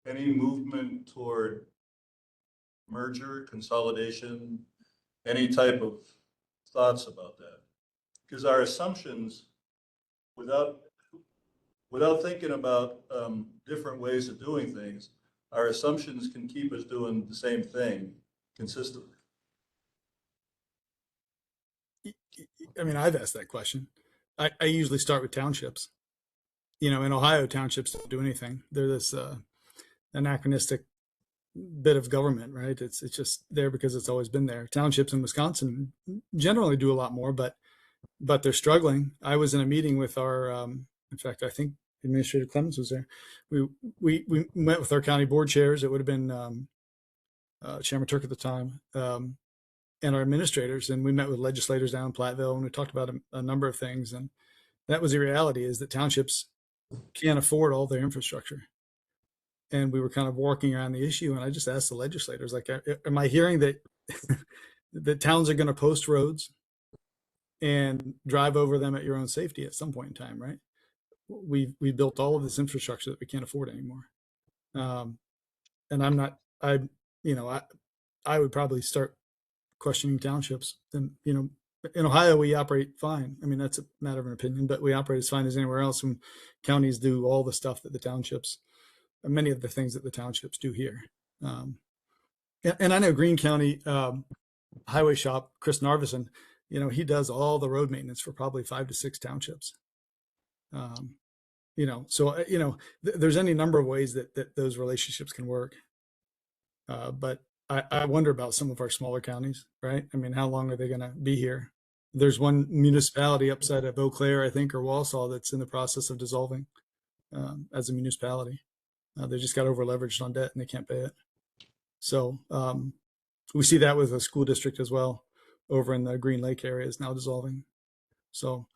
Speaker 1: any movement toward merger, consolidation, any type of thoughts about that? Because our assumptions, without thinking about different ways of doing things, our assumptions can keep us doing the same thing consistently.
Speaker 4: I mean, I've asked that question. I usually start with townships. In Ohio, townships don't do anything. They're this anachronistic bit of government, right? It's just there because it's always been there. Townships in Wisconsin generally do a lot more, but they're struggling. I was in a meeting with our, in fact, I think Administrator Clemens was there. We met with our county board chairs. It would have been Chairman Turk at the time, and our administrators, and we met with legislators down in Platteville, and we talked about a number of things. And that was the reality: is that townships can't afford all their infrastructure. And we were kind of walking around the issue, and I just asked the legislators, like, am I hearing that that towns are going to post roads and drive over them at your own safety at some point in time, right? We built all of this infrastructure that we can't afford anymore. And I would probably start questioning townships. And, in Ohio, we operate fine. I mean, that's a matter of an opinion, but we operate as fine as anywhere else. And counties do all the stuff that the townships, many of the things that the townships do here. And I know Greene County Highway Shop, Chris Narvison, he does all the road maintenance for probably 5 to 6 townships. So, there's any number of ways that those relationships can work. But I wonder about some of our smaller counties, right? I mean, how long are they going to be here? There's one municipality upside of Eau Claire, I think, or Walsall, that's in the process of dissolving as a municipality. They just got over leveraged on debt and they can't pay it. So we see that with a school district as well over in the Green Lake area is now dissolving. So,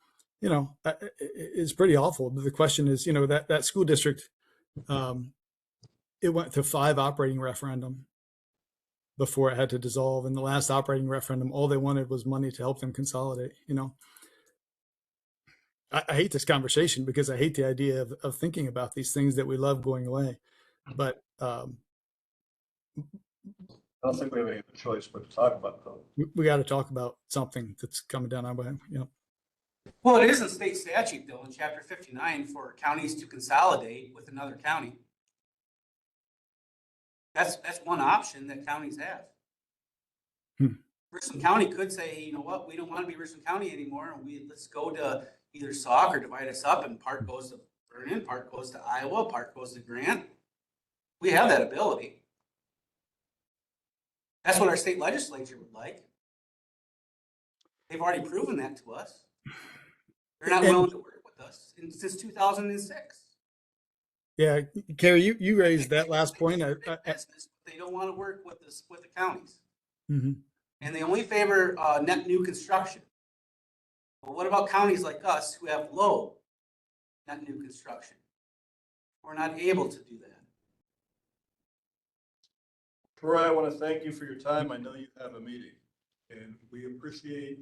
Speaker 4: it's pretty awful. But the question is, that school district, it went to 5 operating referendum before it had to dissolve. And the last operating referendum, all they wanted was money to help them consolidate. I hate this conversation because I hate the idea of thinking about these things that we love going away. But
Speaker 1: I don't think we have any choice but to talk about though.
Speaker 4: we got to talk about something that's coming down our way.
Speaker 3: Well, it is in state statute though, in chapter 59 for counties to consolidate with another county. That's one option that counties have. Richland County could say, you know what, we don't want to be Richland County anymore. Let's go to either Sauk or divide us up, and part goes to Vernon, part goes to Iowa, part goes to Grant. We have that ability. That's what our state legislature would like. They've already proven that to us. They're not willing to work with us since 2006.
Speaker 4: Yeah, Carrie, you raised that last point.
Speaker 3: They don't want to work with the counties.
Speaker 4: Mm-hmm.
Speaker 3: And they only favor net new construction. But what about counties like us who have low net new construction? We're not able to do that.
Speaker 1: Troy, I want to thank you for your time. I know you have a meeting, and we appreciate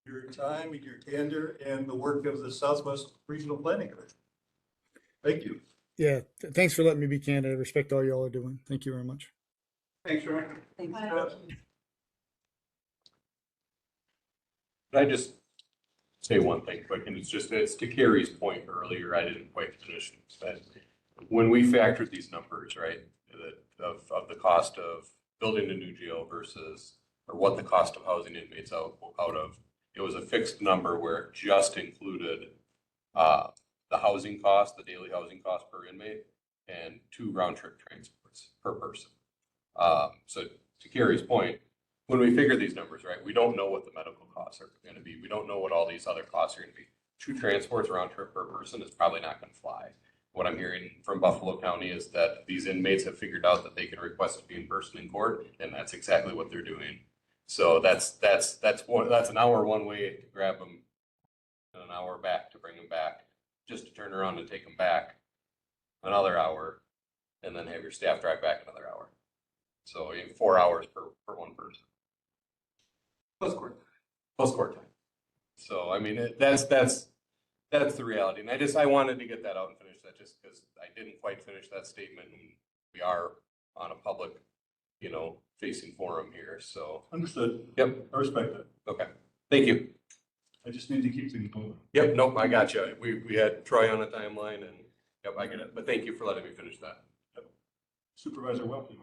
Speaker 1: your time and your candor and the work of the Southwest Regional Planning Commission. Thank you.
Speaker 4: Yeah, thanks for letting me be candid. I respect all y'all are doing. Thank you very much.
Speaker 1: Thanks, Troy.
Speaker 2: Thanks.
Speaker 7: Can I just say one thing quick? And it's to Carrie's point earlier, I didn't quite finish. But when we factored these numbers, right, of the cost of building a new jail versus, or what the cost of housing inmates out of, it was a fixed number where it just included the housing cost, the daily housing cost per inmate, and 2 round trip transports. transports per person. So to Carrie's point, when we figure these numbers, right, we don't know what the medical costs are gonna be. We don't know what all these other costs are gonna be. 2 transports round trip per person is probably not gonna fly. What I'm hearing from Buffalo County is that these inmates have figured out that they can request to be in person in court, and that's exactly what they're doing. So that's an hour one way to grab them, and an hour back to bring them back, just to turn around and take them back another hour, and then have your staff drive back another hour. So you have 4 hours per one person.
Speaker 3: Plus court.
Speaker 7: Plus court time. So, I mean, that's the reality. And I wanted to get that out and finish that just because I didn't quite finish that statement. And we are on a public, facing forum here. So,
Speaker 1: Understood.
Speaker 7: yep.
Speaker 1: I respect that.
Speaker 7: Okay. Thank you.
Speaker 1: I just need to keep things moving.
Speaker 7: Yep. Nope. I got you. We had Troy on a timeline and yep, I get it. But thank you for letting me finish that.
Speaker 1: Supervisor Welke.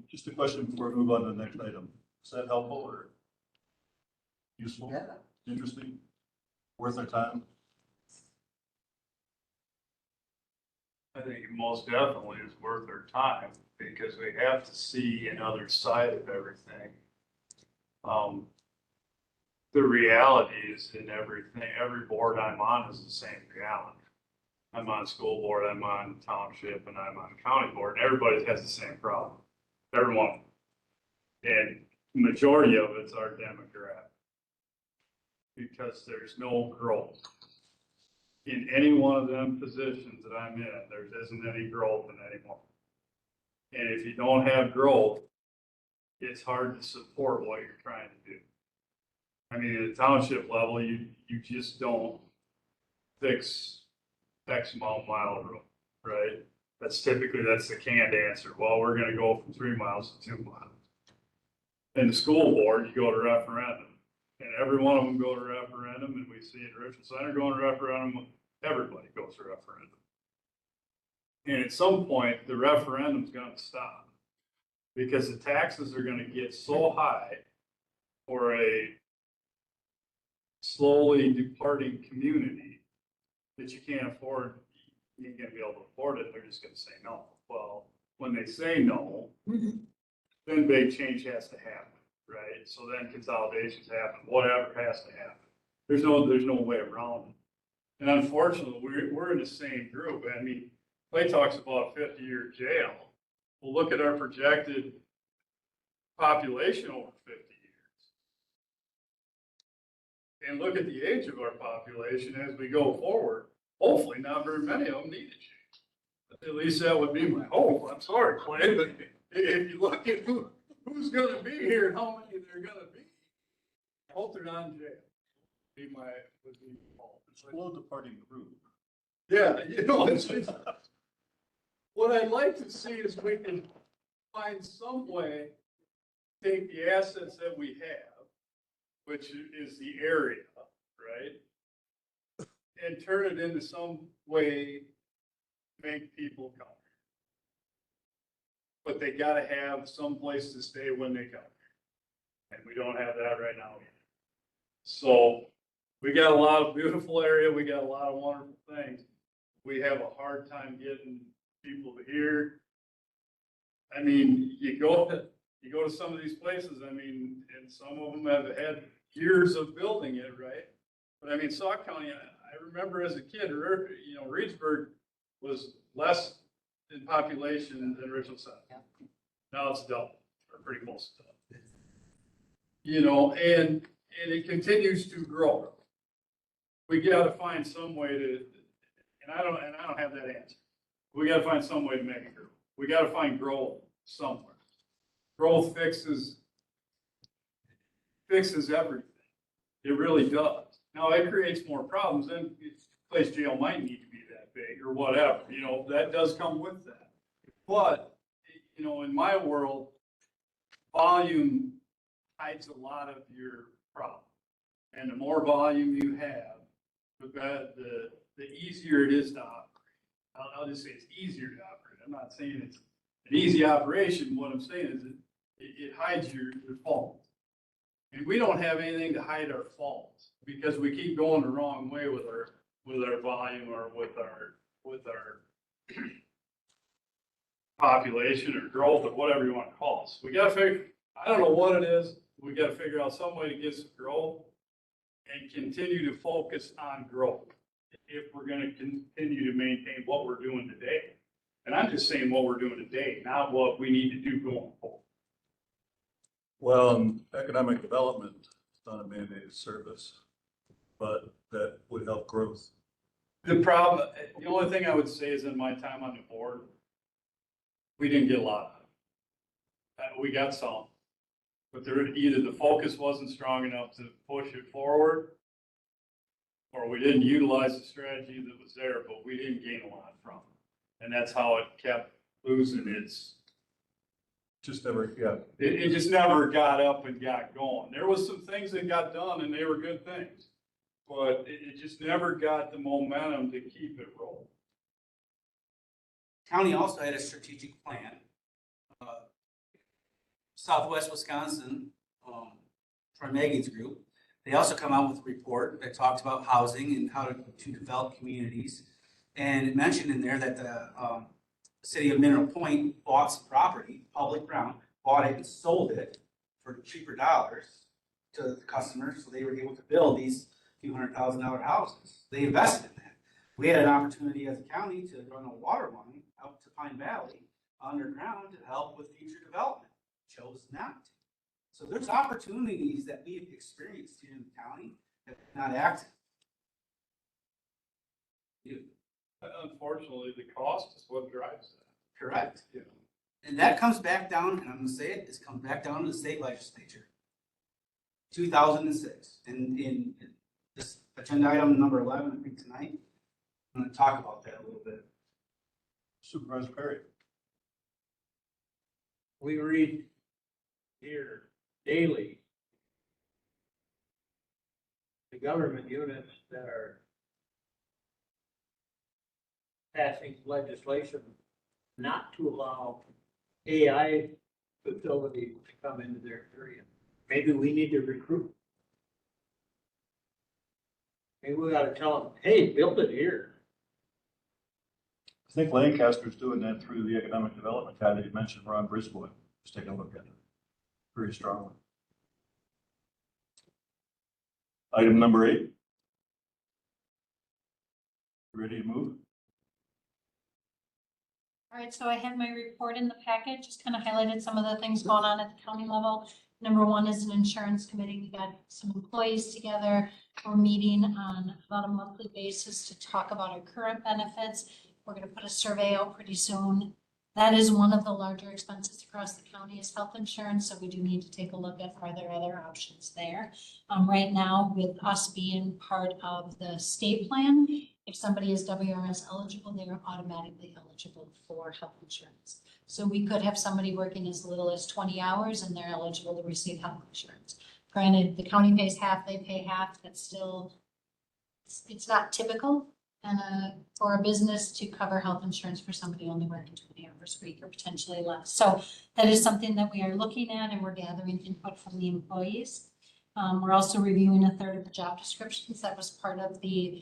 Speaker 1: Just a question before we move on to the next item. Is that helpful or useful?
Speaker 3: Yeah.
Speaker 1: Interesting? Worth our time?
Speaker 8: I think most definitely is worth their time because we have to see another side of everything. The reality is in everything, every board I'm on is the same reality. I'm on school board, I'm on township, and I'm on county board, and everybody has the same problem. Everyone. And majority of it's our demographic. Because there's no growth. In any one of them positions that I'm in, there isn't any growth in any one. And if you don't have growth, it's hard to support what you're trying to do. I mean, at a township level, you just don't fix X amount mile road, right? That's the canned answer. Well, we're gonna go from 3 miles to 2 miles. In the school board, you go to referendum. And every one of them go to referendum, and we see it in Richland Center going to referendum, everybody goes to referendum. And at some point, the referendum's gonna stop. Because the taxes are gonna get so high for a slowly departing community that you can't afford, you ain't gonna be able to afford it, they're just gonna say no. Well, when they say no, then big change has to happen. Right, so then consolidations happen, whatever has to happen. There's no way around it. And unfortunately, we're in the same group. I mean, Clay talks about a 50-year jail. Well, look at our projected population over 50 years. And look at the age of our population as we go forward. Hopefully, not very many of them need a change. At least that would be my hope. I'm sorry, Clay, but if you look at who's gonna be here and how many they're gonna be, I hope they're not in jail. Would be hope.
Speaker 1: It's a slow departing group.
Speaker 8: Yeah, it's what I'd like to see is we can find some way, take the assets that we have, which is the area, right? And turn it into some way to make people come. But they gotta have some place to stay when they come. And we don't have that right now. So we got a lot of beautiful area, we got a lot of wonderful things. We have a hard time getting people to here. I mean, you go to some of these places, I mean, and some of them have had years of building it, right? But I mean, Sauk County, I remember as a kid, Reedsburg was less in population than Richland Center. Now it's double, or pretty close to double. And it continues to grow. We gotta find some way to, and I don't have that answer. We gotta find some way to make it grow. We gotta find growth somewhere. Growth fixes everything. It really does. Now it creates more problems, then place jail might need to be that big or whatever, that does come with that. But, in my world, volume hides a lot of your problem. And the more volume you have, the easier it is to operate. I'll just say it's easier to operate. I'm not saying it's an easy operation. What I'm saying is it hides your faults. And we don't have anything to hide our faults because we keep going the wrong way with our volume or with our population or growth or whatever you want to call it. So we gotta figure, I don't know what it is. We gotta figure out some way to get some growth and continue to focus on growth if we're gonna continue to maintain what we're doing today. And I'm just saying what we're doing today, not what we need to do going forward.
Speaker 1: Well, economic development is not a mandated service, but that would help growth.
Speaker 8: The problem, the only thing I would say is in my time on the board, we didn't get a lot. We got some, but there, either the focus wasn't strong enough to push it forward, or we didn't utilize the strategy that was there, but we didn't gain a lot from it. And that's how it kept losing its,
Speaker 1: Just never, yeah.
Speaker 8: it just never got up and got going. There was some things that got done and they were good things, but it just never got the momentum to keep it rolling.
Speaker 3: County also had a strategic plan. Southwest Wisconsin, Troy Megan's group, they also come out with a report that talks about housing and how to develop communities. And it mentioned in there that the city of Mineral Point bought some property, public ground, bought it and sold it for cheaper dollars to the customers, so they were able to build these few $100,000 houses. They invested in that. We had an opportunity as a county to run a water line out to Pine Valley underground to help with future development. Chose not to. So there's opportunities that we've experienced here in the county that are not active.
Speaker 8: Unfortunately, the cost is what drives that.
Speaker 3: Correct.
Speaker 8: Yeah.
Speaker 3: And that comes back down, and I'm gonna say it, this comes back down to the state legislature. 2006, and in this agenda item number 11, I think tonight, I'm gonna talk about that a little bit.
Speaker 1: Supervisor Perry.
Speaker 9: We read here daily the government units that are passing legislation not to allow AI facilities to come into their area. Maybe we need to recruit. Maybe we gotta tell them, hey, build it here.
Speaker 1: I think Lancaster's doing that through the economic development guy that you mentioned, Ron Brisbois. Just take a look at it. Very strongly. Item number 8. Ready to move?
Speaker 6: All right, so I had my report in the packet, just kind of highlighted some of the things going on at the county level. Number one is an insurance committee. We got some employees together. We're meeting on about a monthly basis to talk about our current benefits. We're gonna put a survey out pretty soon. That is one of the larger expenses across the county is health insurance, so we do need to take a look at are there other options there. Right now, with us being part of the state plan, if somebody is WRS eligible, they are automatically eligible for health insurance. So we could have somebody working as little as 20 hours and they're eligible to receive health insurance. Granted, the county pays half, they pay half, that's still, it's not typical. And for a business to cover health insurance for somebody only working 20 hours a week or potentially less. So that is something that we are looking at and we're gathering input from the employees. We're also reviewing a third of the job descriptions. That was part of the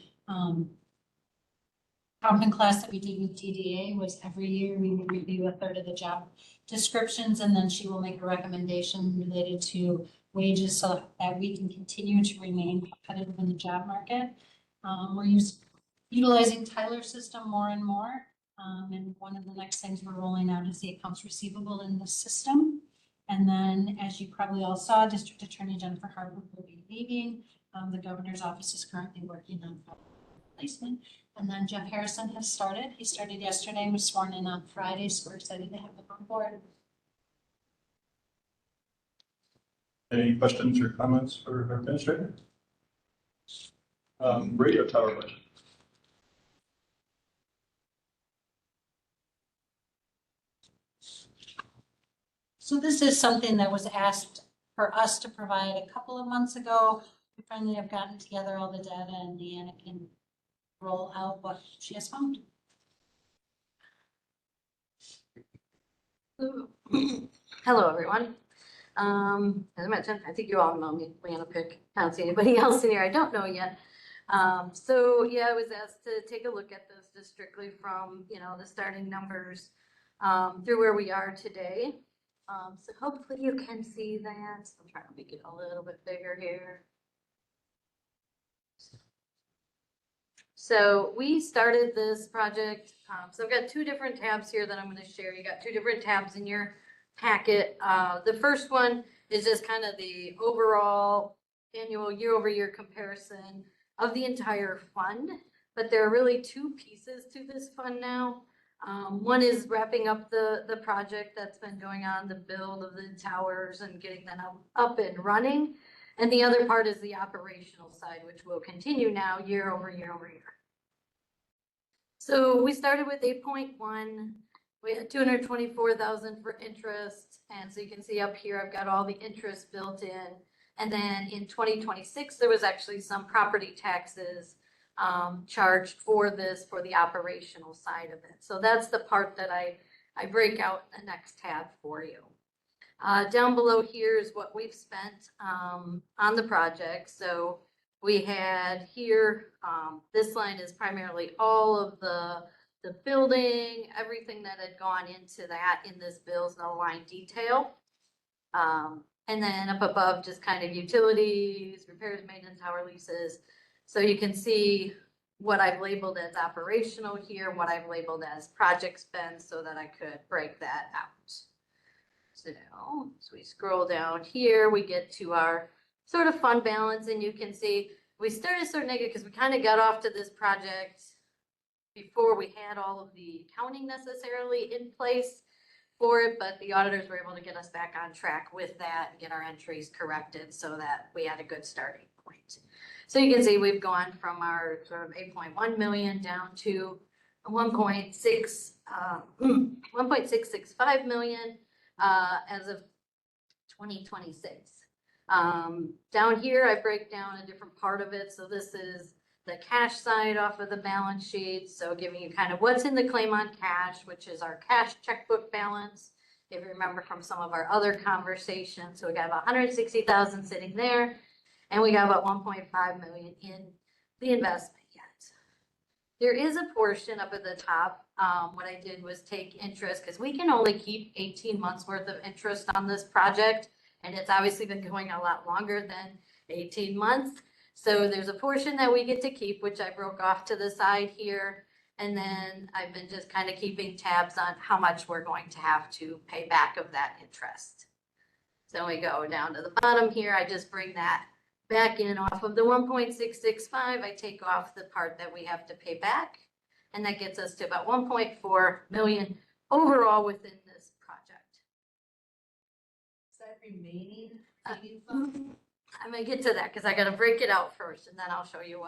Speaker 6: common class that we did with DDA was every year we would review a third of the job descriptions and then she will make a recommendation related to wages so that we can continue to remain competitive in the job market. We're utilizing Tyler system more and more. And one of the next things we're rolling out is the accounts receivable in the system. And then, as you probably all saw, District Attorney Jennifer Harper will be leaving. The governor's office is currently working on replacement. And then Jeff Harrison has started. He started yesterday, was sworn in on Friday, so we're excited to have him on board.
Speaker 1: Any questions or comments for our administrator? Radio tower budget.
Speaker 6: So this is something that was asked for us to provide a couple of months ago. We finally have gotten together all the data and Deanna can roll out what she has found.
Speaker 5: Hello, everyone. As I mentioned, I think you all know me, Leanna Pick. I don't see anybody else in here I don't know yet. So yeah, I was asked to take a look at this just strictly from, the starting numbers. through where we are today. So hopefully you can see that. So I'm trying to make it a little bit bigger here. So we started this project. So I've got two different tabs here that I'm going to share. You got two different tabs in your packet. The first one is just kind of the overall annual year-over-year comparison of the entire fund. But there are really two pieces to this fund now. One is wrapping up the project that's been going on, the build of the towers and getting them up and running. And the other part is the operational side, which will continue now year over year over year. So we started with 8.1. We had 224,000 for interest. And so you can see up here, I've got all the interest built in. And then in 2026, there was actually some property taxes charged for this, for the operational side of it. So that's the part that I break out in the next tab for you. Down below here is what we've spent on the project. So we had here, this line is primarily all of the building, everything that had gone into that in this bill's no line detail. And then up above, just kind of utilities, repairs, maintenance, tower leases. So you can see what I've labeled as operational here, what I've labeled as project spend so that I could break that out. So we scroll down here, we get to our sort of fund balance, and you can see we started sort of negative because we kind of got off to this project before we had all of the accounting necessarily in place for it, but the auditors were able to get us back on track with that and get our entries corrected so that we had a good starting point. So you can see we've gone from our sort of 8.1 million down to 1.665 million as of 2026. Down here, I break down a different part of it. So this is the cash side off of the balance sheet. So giving you kind of what's in the claim on cash, which is our cash checkbook balance. If you remember from some of our other conversations, so we got about 160,000 sitting there. And we got about 1.5 million in the investment yet. There is a portion up at the top. What I did was take interest because we can only keep 18 months worth of interest on this project. And it's obviously been going a lot longer than 18 months. So there's a portion that we get to keep, which I broke off to the side here. And then I've been just kind of keeping tabs on how much we're going to have to pay back of that interest. So we go down to the bottom here. I just bring that back in off of the 1.665, I take off the part that we have to pay back, and that gets us to about 1.4 million overall within this project.
Speaker 2: Is that remaining sinking fund?
Speaker 5: I'm gonna get to that because I gotta break it out first, and then I'll show you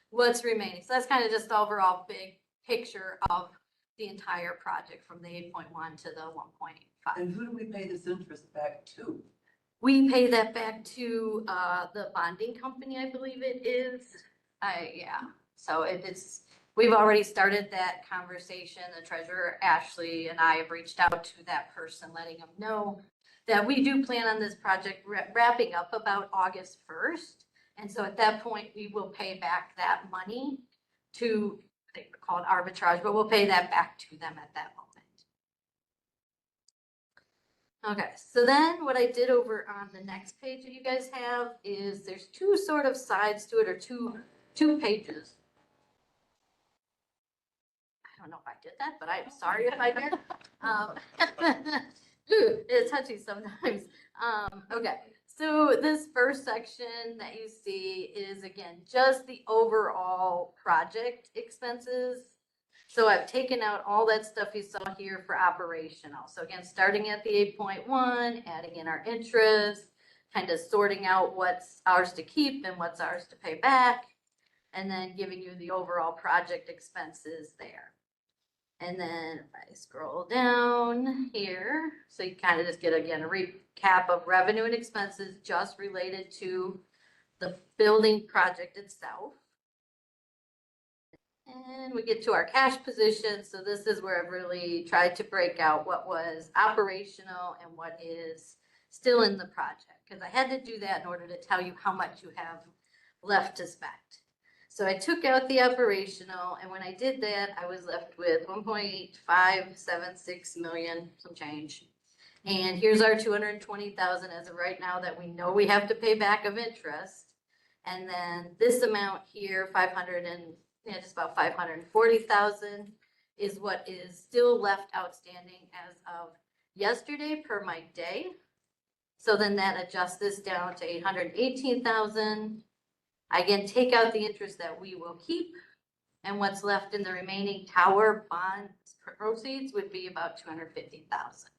Speaker 5: what's remaining. So that's kind of just the overall big picture of the entire project from the 8.1 to the 1.5.
Speaker 10: And who do we pay this interest back to?
Speaker 5: We pay that back to the bonding company, I believe it is. Yeah. So it's we've already started that conversation. The treasurer, Ashley, and I have reached out to that person, letting them know that we do plan on this project wrapping up about August 1st. And so at that point, we will pay back that money to, I think we call it arbitrage, but we'll pay that back to them at that moment. Okay, so then what I did over on the next page that you guys have is there's two sort of sides to it, or two pages. I don't know if I did that, but I'm sorry if I did. It's touchy sometimes. Okay, so this first section that you see is, again, just the overall project expenses. So I've taken out all that stuff you saw here for operational. So again, starting at the 8.1, adding in our interest, kind of sorting out what's ours to keep and what's ours to pay back, and then giving you the overall project expenses there. And then if I scroll down here, so you kind of just get, again, a recap of revenue and expenses just related to the building project itself. And we get to our cash position. So this is where I've really tried to break out what was operational and what is still in the project, because I had to do that in order to tell you how much you have left to spend. So I took out the operational, and when I did that, I was left with 1.576 million, some change. And here's our 220,000 as of right now that we know we have to pay back of interest. And then this amount here, just about 540,000 is what is still left outstanding as of yesterday per Mike Day. So then that adjusts this down to 818,000. I again take out the interest that we will keep, and what's left in the remaining tower bond proceeds would be about 250,000.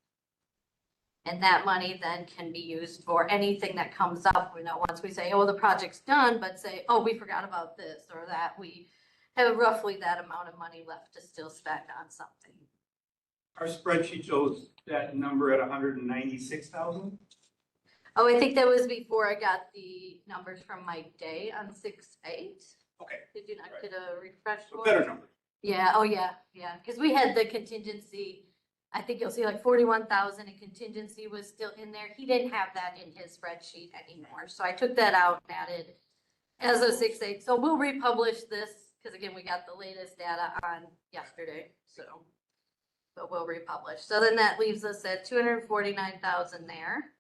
Speaker 5: And that money then can be used for anything that comes up, once we say, oh, the project's done, but say, oh, we forgot about this or that, we have roughly that amount of money left to still spend on something.
Speaker 3: Our spreadsheet shows that number at 196,000.
Speaker 5: Oh, I think that was before I got the numbers from Mike Day on 6/8.
Speaker 3: Okay.
Speaker 5: Did you not get a refresh
Speaker 3: A
Speaker 5: one?
Speaker 3: better number.
Speaker 5: Yeah, oh yeah, because we had the contingency, I think you'll see like 41,000 in contingency was still in there. He didn't have that in his spreadsheet anymore, so I took that out and added as of 6/8. So we'll republish this, because again, we got the latest data on yesterday, but we'll republish. So then that leaves us at 249,000 there.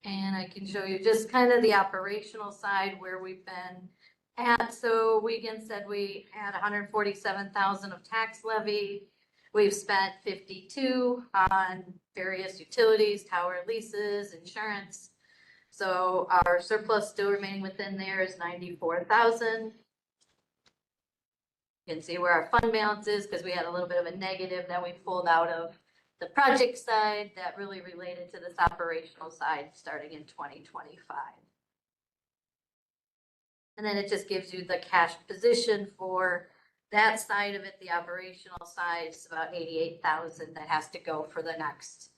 Speaker 5: And I can show you just kind of the operational side where we've been at. So we again said we had 147,000 of tax levy. We've spent 52 on various utilities, tower leases, insurance. So our surplus still remaining within there is 94,000. You can see where our fund balance is, because we had a little bit of a negative that we pulled out of the project side that really related to this operational side starting in 2025. And then it just gives you the cash position for that side of it. The operational side is about 88,000 that has to go for the next,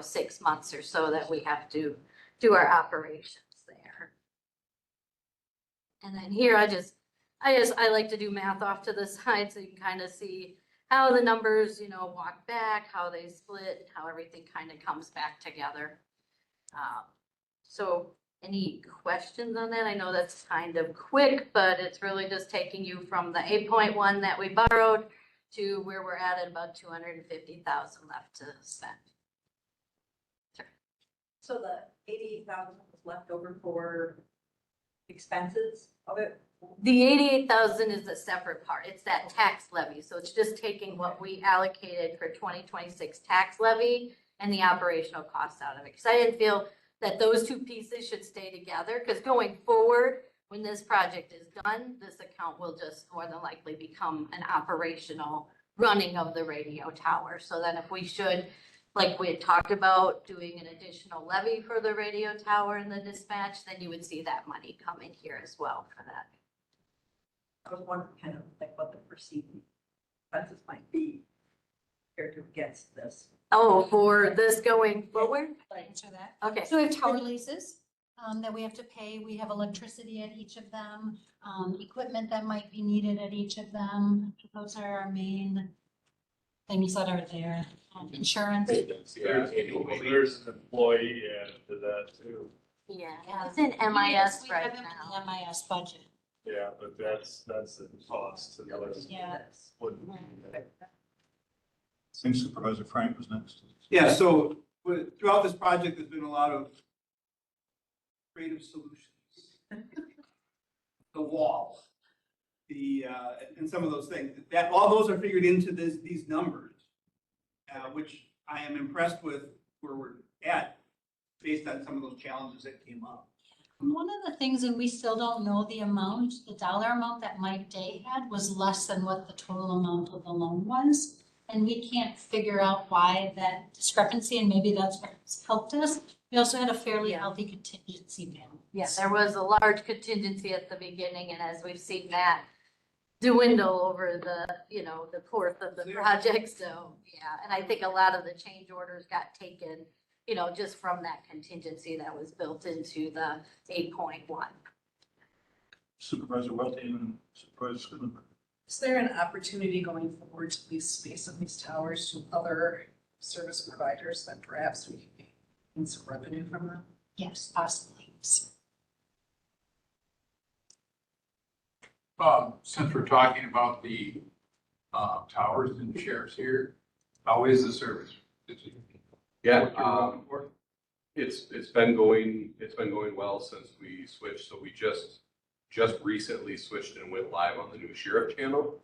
Speaker 5: 6 months or so that we have to do our operations there. And then here I like to do math off to the side so you can kind of see how the numbers, walk back, how they split, how everything kind of comes back together. So any questions on that? I know that's kind of quick, but it's really just taking you from the 8.1 that we borrowed to where we're at about 250,000 left to spend. Sure.
Speaker 10: So the 88,000 was left over for expenses of it?
Speaker 5: The 88,000 is a separate part. It's that tax levy. So it's just taking what we allocated for 2026 tax levy and the operational costs out of it. Because I didn't feel that those two pieces should stay together, because going forward, when this project is done, this account will just more than likely become an operational running of the radio tower. So then if we should, like we had talked about, doing an additional levy for the radio tower and the dispatch, then you would see that money come in here as well for that.
Speaker 10: I was wondering kind of like what the perceived expenses might be compared to against this.
Speaker 5: Oh, for this going forward?
Speaker 6: Answer that.
Speaker 5: Okay.
Speaker 6: So we have tower leases that we have to pay. We have electricity at each of them, equipment that might be needed at each of them. Those are our main things that are there. Insurance.
Speaker 7: Yeah.
Speaker 8: There's an employee added to that too.
Speaker 5: Yeah,
Speaker 6: Yeah.
Speaker 5: it's in MIS
Speaker 6: We
Speaker 5: right
Speaker 6: have it
Speaker 5: now.
Speaker 6: in the MIS budget.
Speaker 8: Yeah, but that's the cost. And that's
Speaker 6: Yeah.
Speaker 8: what-
Speaker 1: I think Supervisor Frank was next.
Speaker 3: Yeah, so throughout this project, there's been a lot of creative solutions. The wall, and some of those things, that all those are figured into these numbers, which I am impressed with where we're at based on some of those challenges that came up.
Speaker 6: One of the things, and we still don't know the amount, the dollar amount that Mike Day had was less than what the total amount of the loan was. And we can't figure out why that discrepancy, and maybe that's what's helped us. We also had a fairly
Speaker 5: Yeah.
Speaker 6: healthy contingency balance.
Speaker 5: Yeah, there was a large contingency at the beginning, and as we've seen that dwindle over the course of the project, so, yeah. And I think a lot of the change orders got taken, just from that contingency that was built into the 8.1.
Speaker 1: Supervisor Welty and Supervisor Schulenberg.
Speaker 2: Is there an opportunity going forward to lease space on these towers to other service providers that perhaps we can gain some revenue from them?
Speaker 6: Yes, possibly.
Speaker 11: Since we're talking about the towers and chairs here, how is the service? Is it
Speaker 7: Yeah,
Speaker 11: what you're looking for?
Speaker 7: it's been going well since we switched. So we just recently switched and went live on the new sheriff channel.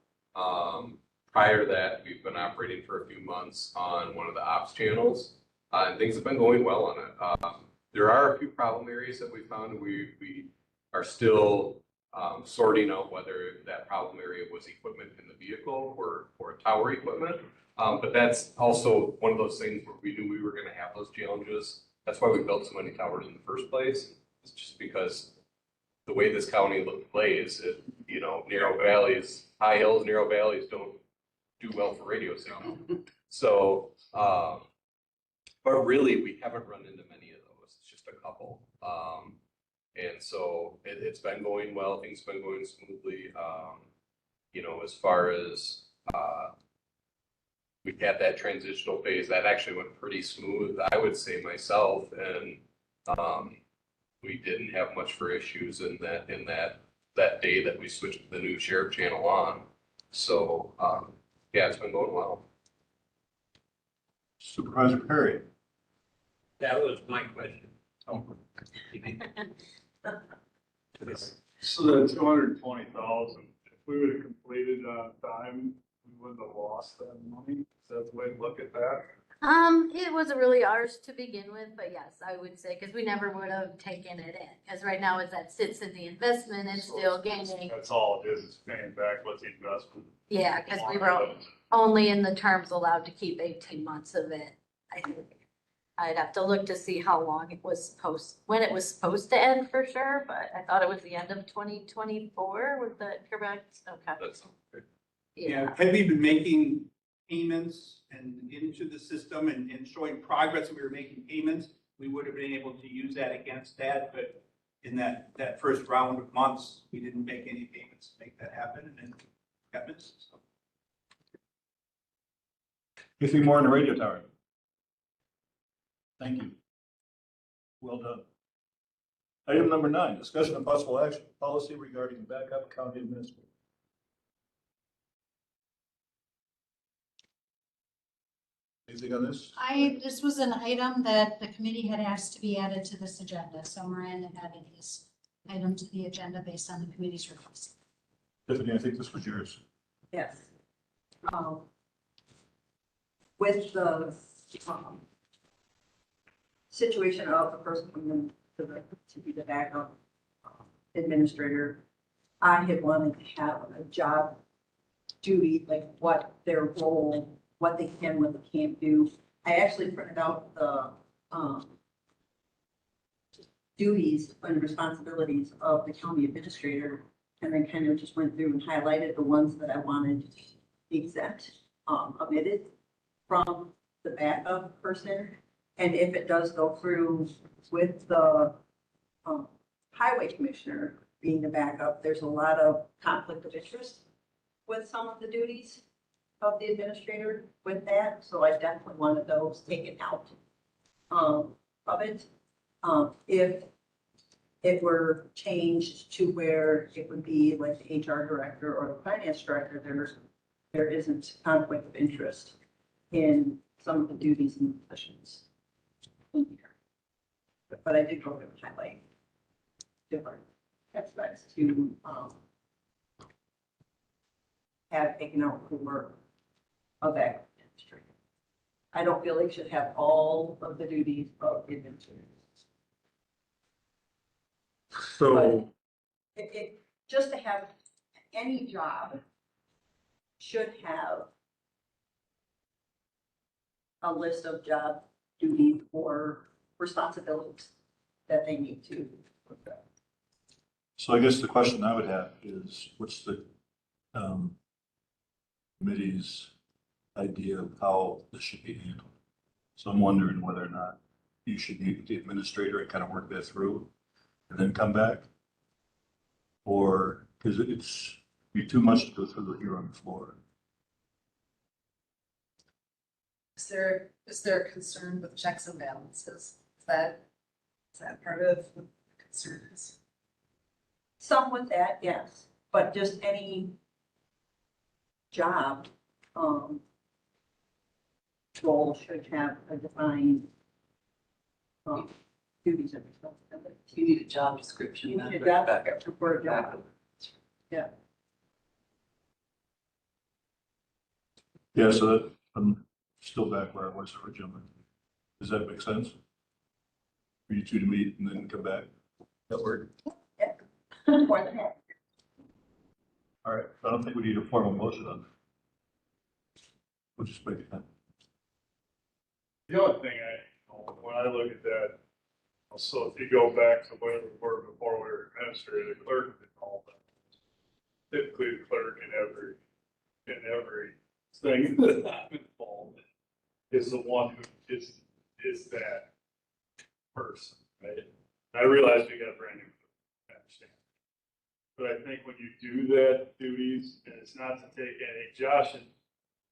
Speaker 7: Prior to that, we've been operating for a few months on one of the ops channels, and things have been going well on it. There are a few problem areas that we found. We are still sorting out whether that problem area was equipment in the vehicle or tower equipment. But that's also one of those things where we knew we were going to have those challenges. That's why we built so many towers in the first place. It's just because the way this county plays, narrow valleys, high hills, narrow valleys don't do well for radio signal. So, but really, we haven't run into many of those. It's just a couple. And so it's been going well. Things have been going smoothly. As far as we had that transitional phase, that actually went pretty smooth, I would say myself, and we didn't have much for issues in that day that we switched the new sheriff channel on. So yeah, it's been going well.
Speaker 1: Supervisor Perry.
Speaker 9: That was my question.
Speaker 8: So the 220,000, if we would have completed on time, we wouldn't have lost that money. Is that the way to look at that?
Speaker 5: It wasn't really ours to begin with, but yes, I would say, because we never would have taken it in. Because right now, as that sits in the investment, it's still gaining.
Speaker 8: That's all it is paying back what's the investment.
Speaker 5: Yeah, because we were only in the terms allowed to keep 18 months of it. I think I'd have to look to see how long it was when it was supposed to end for sure, but I thought it was the end of 2024. Was that correct? Okay.
Speaker 7: That's okay.
Speaker 3: Yeah, have you been making payments and into the system and showing progress that we were making payments? We would have been able to use that against that, but in that first round of months, we didn't make any payments to make that happen, and then got missed. So.
Speaker 1: Anything more on the radio tower? Thank you. Well done. Item number 9, discussion of possible action policy regarding backup county administrator. Anything on this?
Speaker 6: This was an item that the committee had asked to be added to this agenda, so Miranda added this item to the agenda based on the committee's request.
Speaker 1: Tiffany, I think this was yours.
Speaker 10: Yes. With the situation of the person coming to be the backup administrator, I had wanted to have a job duty, like what their role, what they can, what they can't do. I actually printed out the duties and responsibilities of the county administrator, and then kind of just went through and highlighted the ones that I wanted exempt, omitted from the backup person. And if it does go through with the highway commissioner being the backup, there's a lot of conflict of interest with some of the duties of the administrator with that. So I definitely wanted those taken out of it. If it were changed to where it would be like the HR director or the finance director, there isn't conflict of interest in some of the duties and positions in here. But I did go through and highlight different aspects to have taken out the work of that administrator. I don't feel like should have all of the duties of the administrator.
Speaker 1: So,
Speaker 10: Just to have any job should have a list of job duties or responsibilities that they need to fulfill.
Speaker 1: so I guess the question I would have is, what's the committee's idea of how this should be handled? So I'm wondering whether or not you should meet with the administrator and kind of work that through and then come back? Or, because it's be too much to go through here on the floor.
Speaker 2: Is there a concern with checks and balances? Is that part of the concerns?
Speaker 10: Some with that, yes. but just any job, role should have a defined, duties and responsibilities.
Speaker 12: You need a job description.
Speaker 10: You
Speaker 12: not
Speaker 10: need a
Speaker 12: for
Speaker 10: job
Speaker 12: backup.
Speaker 10: description for a job. Yeah.
Speaker 1: Yeah, so that, I'm still back where I was originally. Does that make sense? For you two to meet and then come back? That work?
Speaker 10: More than happy.
Speaker 1: All right, I don't think we need a formal motion on that. We'll just make it happen.
Speaker 8: The other thing when I look at that, so if you go back to where we were before we were administrator, the clerk did all that. Typically, the clerk in every thing that I'm involved in is the one who is that person, right? I realize we got a brand new, I understand. But I think when you do that duties, and it's not to take any, Josh, and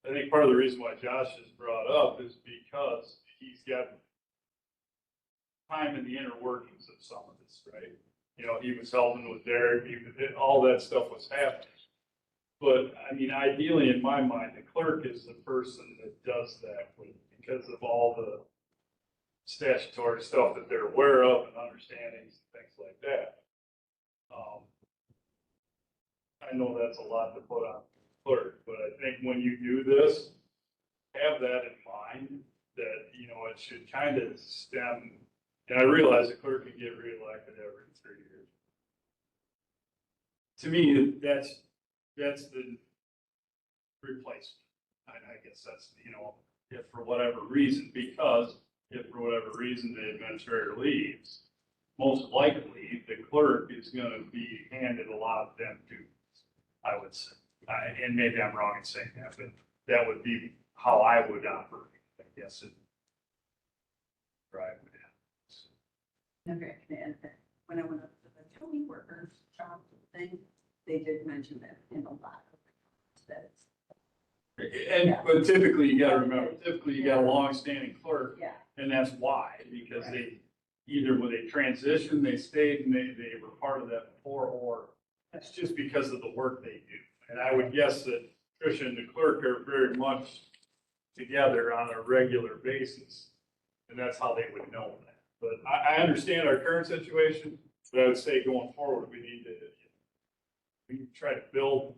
Speaker 8: I think part of the reason why Josh is brought up is because he's got time in the inner workings of some of this, right? You know, he was helping with Derek, all that stuff was happening. But I mean, ideally, in my mind, the clerk is the person that does that because of all the statutory stuff that they're aware of and understandings and things like that. I know that's a lot to put on the clerk, but I think when you do this, have that in mind that, you know, it should kind of stem, and I realize the clerk can get reelected every 3 years. To me, that's the replacement. I guess that's, you know, if for whatever reason, because if for whatever reason the administrator leaves, most likely the clerk is going to be handed a lot of them duties, I would say. And maybe I'm wrong in saying that, but that would be how I would operate, I guess. Right.
Speaker 10: Okay, I can add that. When I went up to the county workers job thing, they did mention that in a lot of the comments,
Speaker 8: But typically, you gotta remember, you got a long-standing clerk,
Speaker 10: yeah.
Speaker 8: and that's why, because they, either when they transitioned, they stayed and they were part of that before, or it's just because of the work they do. And I would guess that Tricia and the clerk are very much together on a regular basis, and that's how they would know that. But I understand our current situation, but I would say going forward, we need to try to build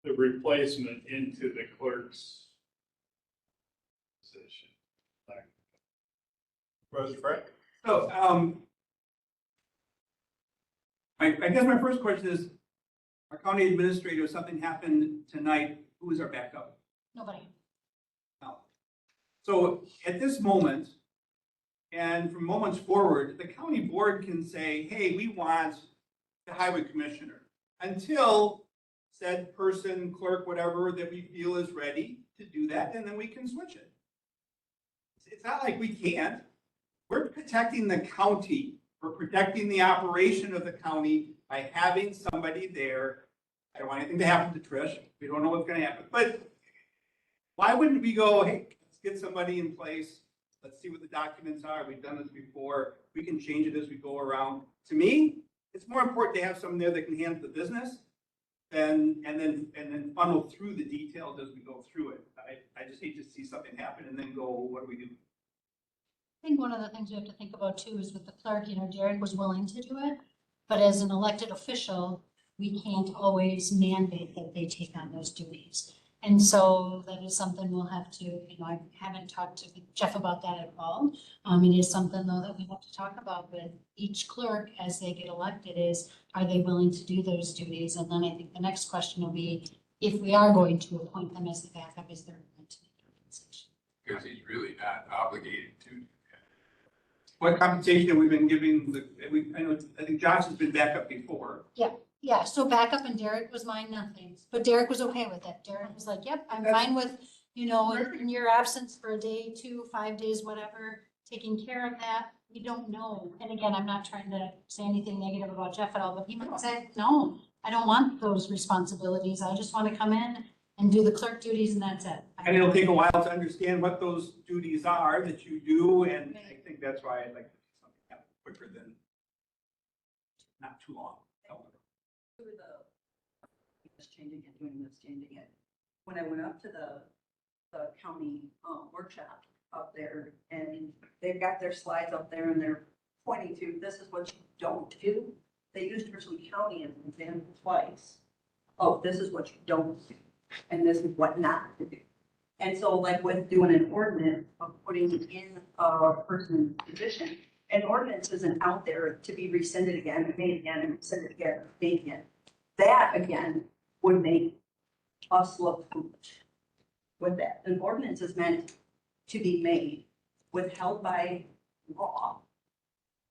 Speaker 8: the replacement into the clerk's position.
Speaker 1: President Frank?
Speaker 3: So, I guess my first question is, our county administrator, if something happened tonight, who is our backup?
Speaker 6: Nobody.
Speaker 3: No. So at this moment, and from moments forward, the county board can say, hey, we want the highway commissioner until said person, clerk, whatever, that we feel is ready to do that, and then we can switch it. It's not like we can't. We're protecting the county. We're protecting the operation of the county by having somebody there. I don't want anything to happen to Trish. We don't know what's gonna happen, but why wouldn't we go, hey, let's get somebody in place. Let's see what the documents are. We've done this before. We can change it as we go around. To me, it's more important to have someone there that can handle the business and then funnel through the details as we go through it. I just hate to see something happen and then go, what do we do?
Speaker 6: I think one of the things we have to think about too is with the clerk, Derek was willing to do it, but as an elected official, we can't always mandate that they take on those duties. And so that is something we'll have to, I haven't talked to Jeff about that at all. It is something though that we have to talk about with each clerk as they get elected is, are they willing to do those duties? And then I think the next question will be, if we are going to appoint them as the backup, is there going to be compensation?
Speaker 11: Because he's really not obligated to do that.
Speaker 3: What compensation have we been giving I think Josh has been back up before.
Speaker 6: Yeah, so backup and Derek was mine, nothing, but Derek was okay with it. Derek was like, yep, I'm fine with, in your absence for a day, 2, 5 days, whatever, taking care of that. We don't know. And again, I'm not trying to say anything negative about Jeff at all, but he might say, no, I don't want those responsibilities. I just want to come in and do the clerk duties and that's it.
Speaker 3: And it'll take a while to understand what those duties are that you do, and I think that's why I'd like to see something happen quicker than not too long.
Speaker 10: changing it, doing this, changing it. When I went up to the county workshop up there, and they've got their slides up there and they're pointing to, this is what you don't do. They used Richland County as an example twice. Oh, this is what you don't do, and this is what not to do. And so like with doing an ordinance of putting in a person's position, an ordinance isn't out there to be rescinded again, and made again, and rescinded again, and made again. That again would make us look foolish with that. An ordinance is meant to be made, withheld by law.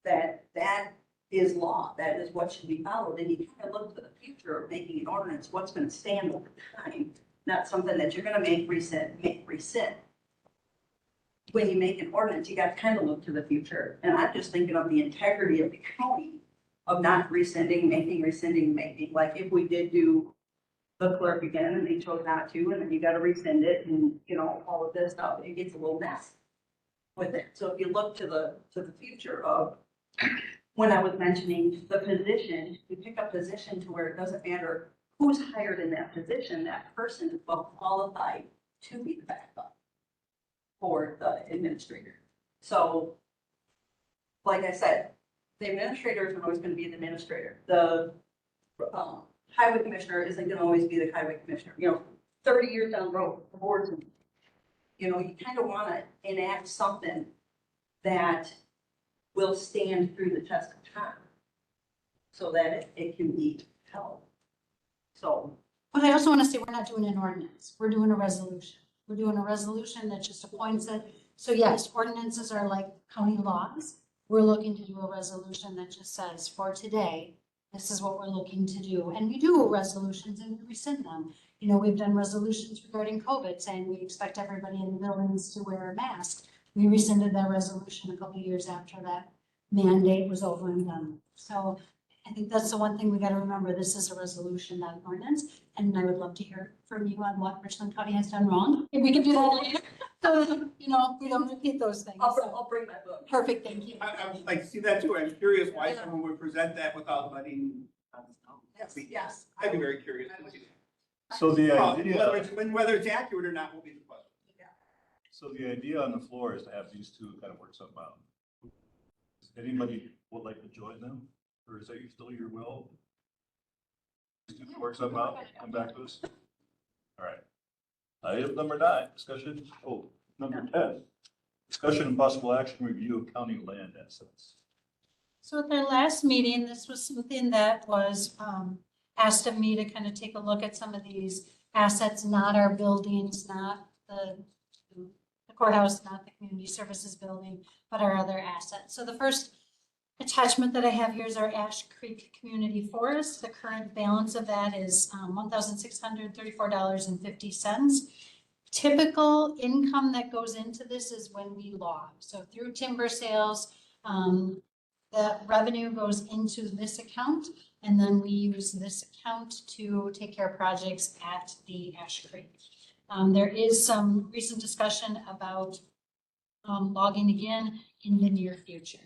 Speaker 10: That is law, that is what should be followed, and you kind of look to the future of making an ordinance, what's gonna stand over time, not something that you're gonna make rescind. When you make an ordinance, you got to kind of look to the future, and I'm just thinking of the integrity of the county, of not rescinding, making, like if we did do the clerk again, and they chose not to, and then you gotta rescind it, and you know, all of this stuff, it gets a little messy with it. So if you look to the future of, when I was mentioning the position, you pick a position to where it doesn't matter who's hired in that position, that person is well qualified to be the backup for the administrator. So, like I said, the administrator isn't always gonna be the administrator. The highway commissioner isn't gonna always be the highway commissioner. You know, 30 years down the road, the board's, you know, you kind of wanna enact something that will stand through the test of time so that it can be held. So.
Speaker 6: But I also want to say, we're not doing an ordinance, we're doing a resolution. We're doing a resolution that just appoints it. So yes, ordinances are like county laws. We're looking to do a resolution that just says, for today, this is what we're looking to do. And we do resolutions and we rescind them. You know, we've done resolutions regarding COVID saying we expect everybody in the buildings to wear a mask. We rescinded that resolution a couple of years after that mandate was over and done. So I think that's the one thing we got to remember. This is a resolution, not an ordinance. And I would love to hear from you on what Richland County has done wrong. If we can do that later, so that, you know, we don't repeat those things.
Speaker 10: I'll bring my book.
Speaker 6: Perfect, thank you.
Speaker 3: I would like to see that too. I'm curious why someone would present that without letting us know.
Speaker 10: Yes.
Speaker 3: I'd be very curious.
Speaker 10: I would.
Speaker 1: So the
Speaker 3: Well,
Speaker 1: idea,
Speaker 3: whether it's accurate or not will be the question.
Speaker 1: so the idea on the floor is to have these two kind of work something out. Does anybody would like to join them, or is that still your will? These two work something out, come back to us. All right. Item number 9, discussion, number 10, discussion and possible action review of county land assets.
Speaker 6: So at their last meeting, this was something that was asked of me to kind of take a look at some of these assets, not our buildings, not the courthouse, not the community services building, but our other assets. So the first attachment that I have here is our Ash Creek Community Forest. The current balance of that is $1,634.50. Typical income that goes into this is when we log. So through timber sales, the revenue goes into this account, and then we use this account to take care of projects at the Ash Creek. There is some recent discussion about logging again in the near future.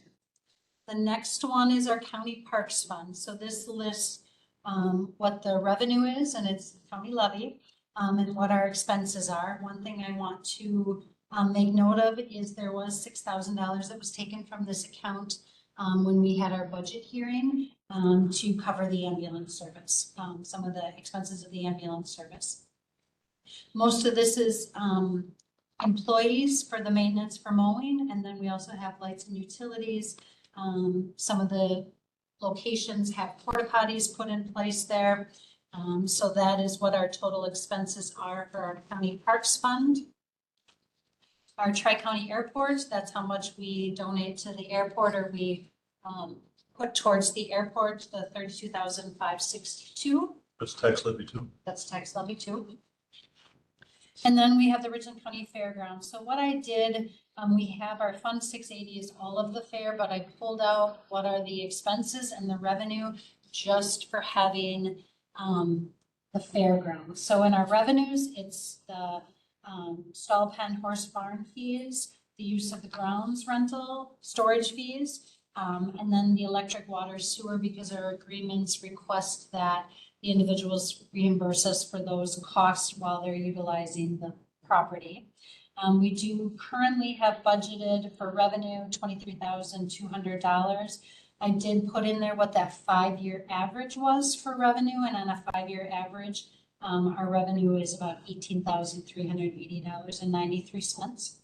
Speaker 6: The next one is our County Parks Fund. So this lists what the revenue is, and it's county levy, and what our expenses are. One thing I want to make note of is there was $6,000 that was taken from this account when we had our budget hearing to cover the ambulance service, some of the expenses of the ambulance service. Most of this is employees for the maintenance for mowing, and then we also have lights and utilities. Some of the locations have porta potties put in place there. So that is what our total expenses are for our county parks fund. Our Tri-County Airport, that's how much we donate to the airport, or we put towards the airport, the $32,562.
Speaker 1: That's tax levy too.
Speaker 6: That's tax levy too. And then we have the Richland County Fairgrounds. So what I did, we have our Fund 680 is all of the fair, but I pulled out what are the expenses and the revenue just for having the fairgrounds. So in our revenues, it's the stall pen horse barn fees, the use of the grounds rental, storage fees, And then the electric, water, sewer, because our agreements request that the individuals reimburse us for those costs while they're utilizing the property. We do currently have budgeted for revenue $23,200. I did put in there what that 5-year average was for revenue, and on a 5-year average, our revenue is about $18,380.93.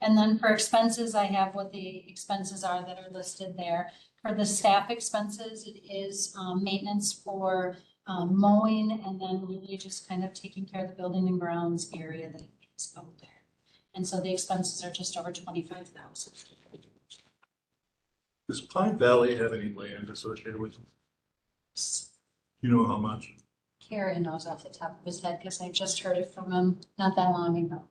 Speaker 6: And then for expenses, I have what the expenses are that are listed there. For the staff expenses, it is maintenance for mowing, and then really just kind of taking care of the building and grounds area that is out there. And so the expenses are just over 25,000.
Speaker 1: Does Pine Valley have any land associated with it? You know how much?
Speaker 6: Karen knows off the top of his head because I just heard it from him not that long ago.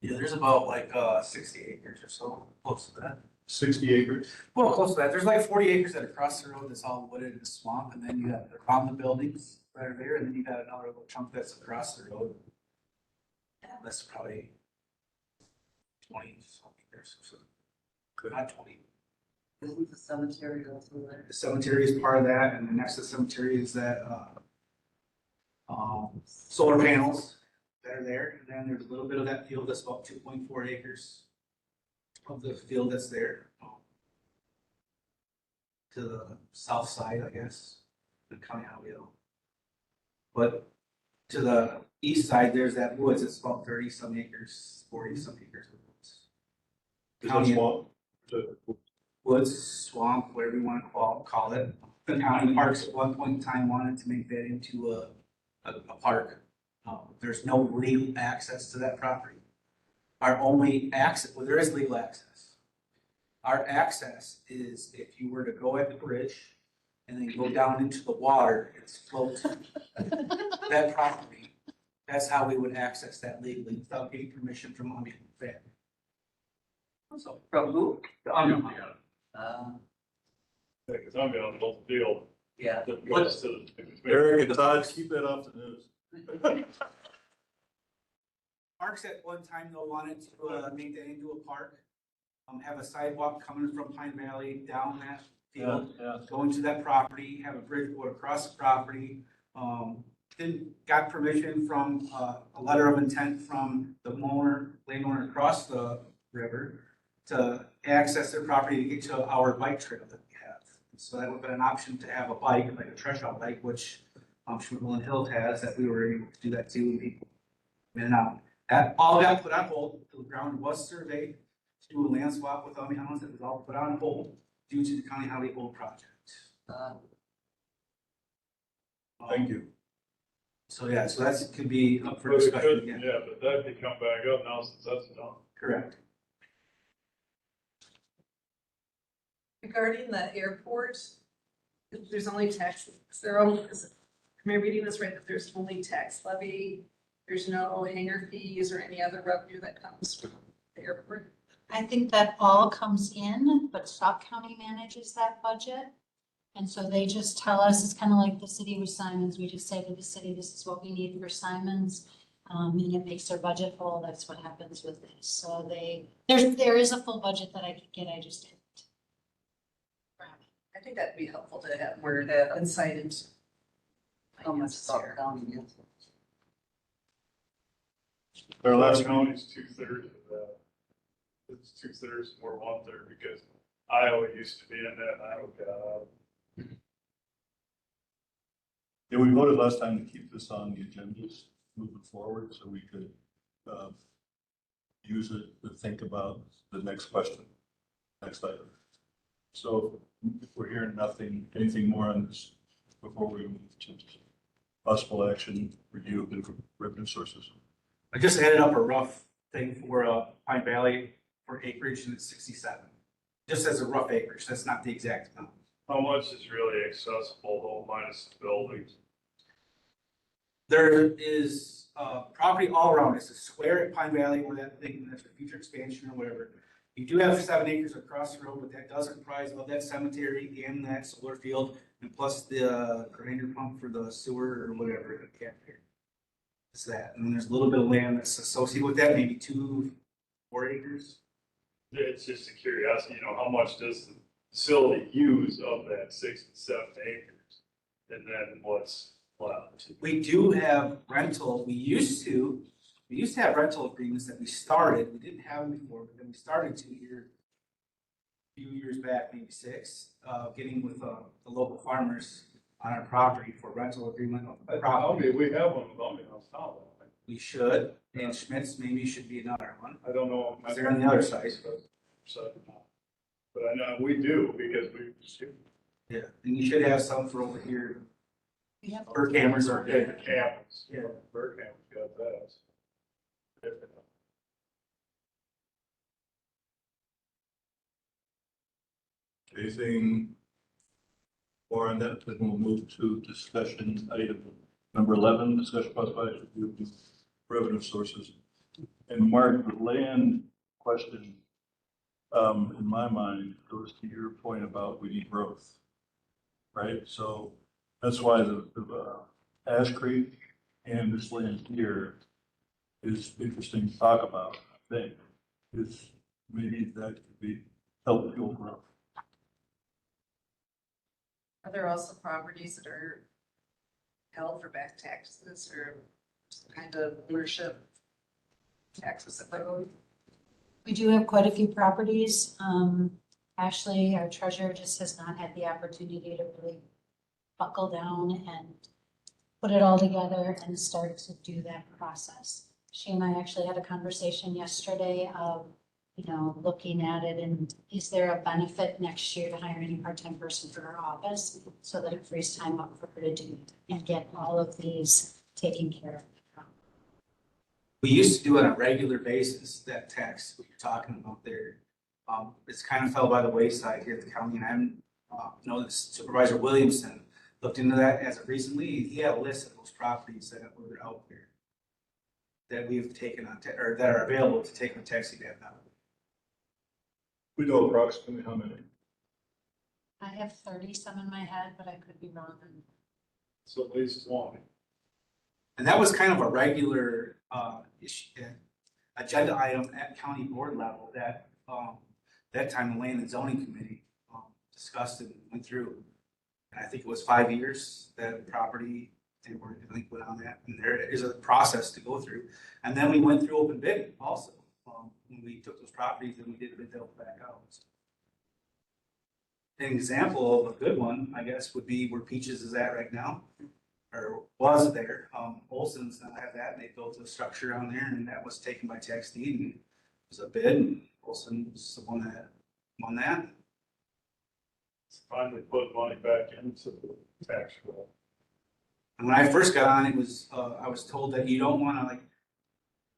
Speaker 3: Yeah, there's about like 60 acres or so, close to that.
Speaker 1: 60 acres?
Speaker 3: Well, close to that. There's like 40 acres that are across the road that's all wooded and swamp, and then you got around the buildings that are there, and then you got another little chunk that's across the road. That's probably 20 something acres or so. Not 20.
Speaker 10: Isn't the cemetery also there?
Speaker 3: The cemetery is part of that, and the next to the cemetery is that solar panels that are there, and then there's a little bit of that field that's about 2.4 acres of the field that's there. To the south side, I guess, the county highway. But to the east side, there's that woods, it's about 30 some acres, 40 some acres of woods.
Speaker 1: Is that
Speaker 3: County
Speaker 1: swamp?
Speaker 3: woods, swamp, whatever you want to call it. The county parks at one point in time wanted to make that into a park. There's no legal access to that property. Our only access, well, there is legal access. Our access is if you were to go at the bridge and then go down into the water and float that property. That's how we would access that legally without getting permission from on behalf of the family. So,
Speaker 10: From who?
Speaker 8: Yeah, because I'm on the whole field.
Speaker 10: Yeah.
Speaker 8: That goes to the-
Speaker 1: Eric and Todd, keep that off the news.
Speaker 3: Parks at one time though wanted to make that into a park. Have a sidewalk coming from Pine Valley down that field, going to that property, have a bridge go across the property. Got permission from a letter of intent from the landowner across the river to access their property to get to our bike trail that we have. So that would have been an option to have a bike, like a trash out bike, which Schmidt Hills has, that we were able to do that too. People in and out. That all got put on hold. The ground was surveyed to do a land swap with Albions. It was all put on hold due to the county highway hold project.
Speaker 1: Thank you.
Speaker 3: So yeah, so that could be up for
Speaker 8: But it
Speaker 3: discussion
Speaker 8: could,
Speaker 3: again.
Speaker 8: yeah, but that could come back up now since that's done.
Speaker 3: Correct.
Speaker 2: Regarding the airport, there's only tax, am I reading this right, that there's only tax levy? There's no hangar fees or any other revenue that comes from the airport?
Speaker 6: I think that all comes in, but Stock County manages that budget. And so they just tell us, it's kind of like the city with Simons. We just say to the city, this is what we need for Simons. And it makes their budget full. That's what happens with this. So there is a full budget that I could get. I just didn't.
Speaker 2: I think that'd be helpful to have more the insight into.
Speaker 10: How much
Speaker 2: finances
Speaker 10: Stock
Speaker 2: here.
Speaker 10: County is.
Speaker 1: Our last
Speaker 8: County's 2/3 of that. It's 2/3 or 1/3 because Iowa used to be in that and Iowa got out.
Speaker 1: Yeah, we voted last time to keep this on the agendas moving forward so we could use it to think about the next question, next item. So if we're hearing anything more on this before we move to possible action, review of revenue sources.
Speaker 3: I just added up a rough thing for Pine Valley for acreage, and it's 67. Just as a rough acreage, that's not the exact amount.
Speaker 8: How much is really accessible though minus the buildings?
Speaker 3: There is property all around. It's a square at Pine Valley where that thing, that's for future expansion or whatever. You do have 7 acres across the road, but that does comprise of that cemetery and that solar field, and plus the grinder pump for the sewer or whatever. I can't hear. It's that, and then there's a little bit of land that's associated with that, maybe 2-4 acres.
Speaker 8: It's just a curiosity, how much does the facility use of that 6 to 7 acres? And then what's left?
Speaker 3: We do have rental, we used to have rental agreements that we started, we didn't have them before, but then we started to here a few years back, maybe 6, getting with the local farmers on our property for rental agreement of the property.
Speaker 8: We have one with Omnihouse now.
Speaker 3: We should, and Schmitz maybe should be another one.
Speaker 8: I don't know.
Speaker 3: If they're on the other side.
Speaker 8: But I know we do because we.
Speaker 3: Yeah, and you should have some for over here.
Speaker 6: We have
Speaker 3: Bird cameras are
Speaker 8: Yeah,
Speaker 3: good.
Speaker 8: the cameras. Yeah, bird cameras got that.
Speaker 1: Anything more on that? Then we'll move to discussion item number 11, discussion possible action review of revenue sources. And Mark, the land question, in my mind, goes to your point about we need growth, right? So that's why the Ash Creek and this land here is interesting to talk about, I think, is maybe that could be help fuel growth.
Speaker 2: Are there also properties that are held for back taxes or some kind of ownership taxes that they owe?
Speaker 6: We do have quite a few properties. Ashley, our treasurer, just has not had the opportunity to really buckle down and put it all together and start to do that process. She and I actually had a conversation yesterday of, looking at it and is there a benefit next year to hiring a part-time person for her office so that it frees time up for her to do and get all of these taken care of.
Speaker 3: We used to do it on a regular basis, that tax what you're talking about there. It's kind of fell by the wayside here at the county, and I know that Supervisor Williamson looked into that as of recently. He had a list of those properties that were out there that we've taken on, or that are available to take on taxi cab now.
Speaker 1: We know approximately how many.
Speaker 6: I have 30 some in my head, but I could be wrong.
Speaker 8: So at least 20.
Speaker 3: And that was kind of a regular agenda item at county board level that that time the Land and Zoning Committee discussed and went through. And I think it was 5 years that property, they were delinquent on that. And there is a process to go through. And then we went through open bidding also. When we took those properties and we did bid those back out. An example of a good one, I guess, would be where Peaches is at right now, or was there. Olson's now have that, and they built a structure on there, and that was taken by tax deed, and it was a bid, and Olson was the one that won that.
Speaker 8: It's finally put money back into the tax roll.
Speaker 3: And when I first got on, it was I was told that you don't want to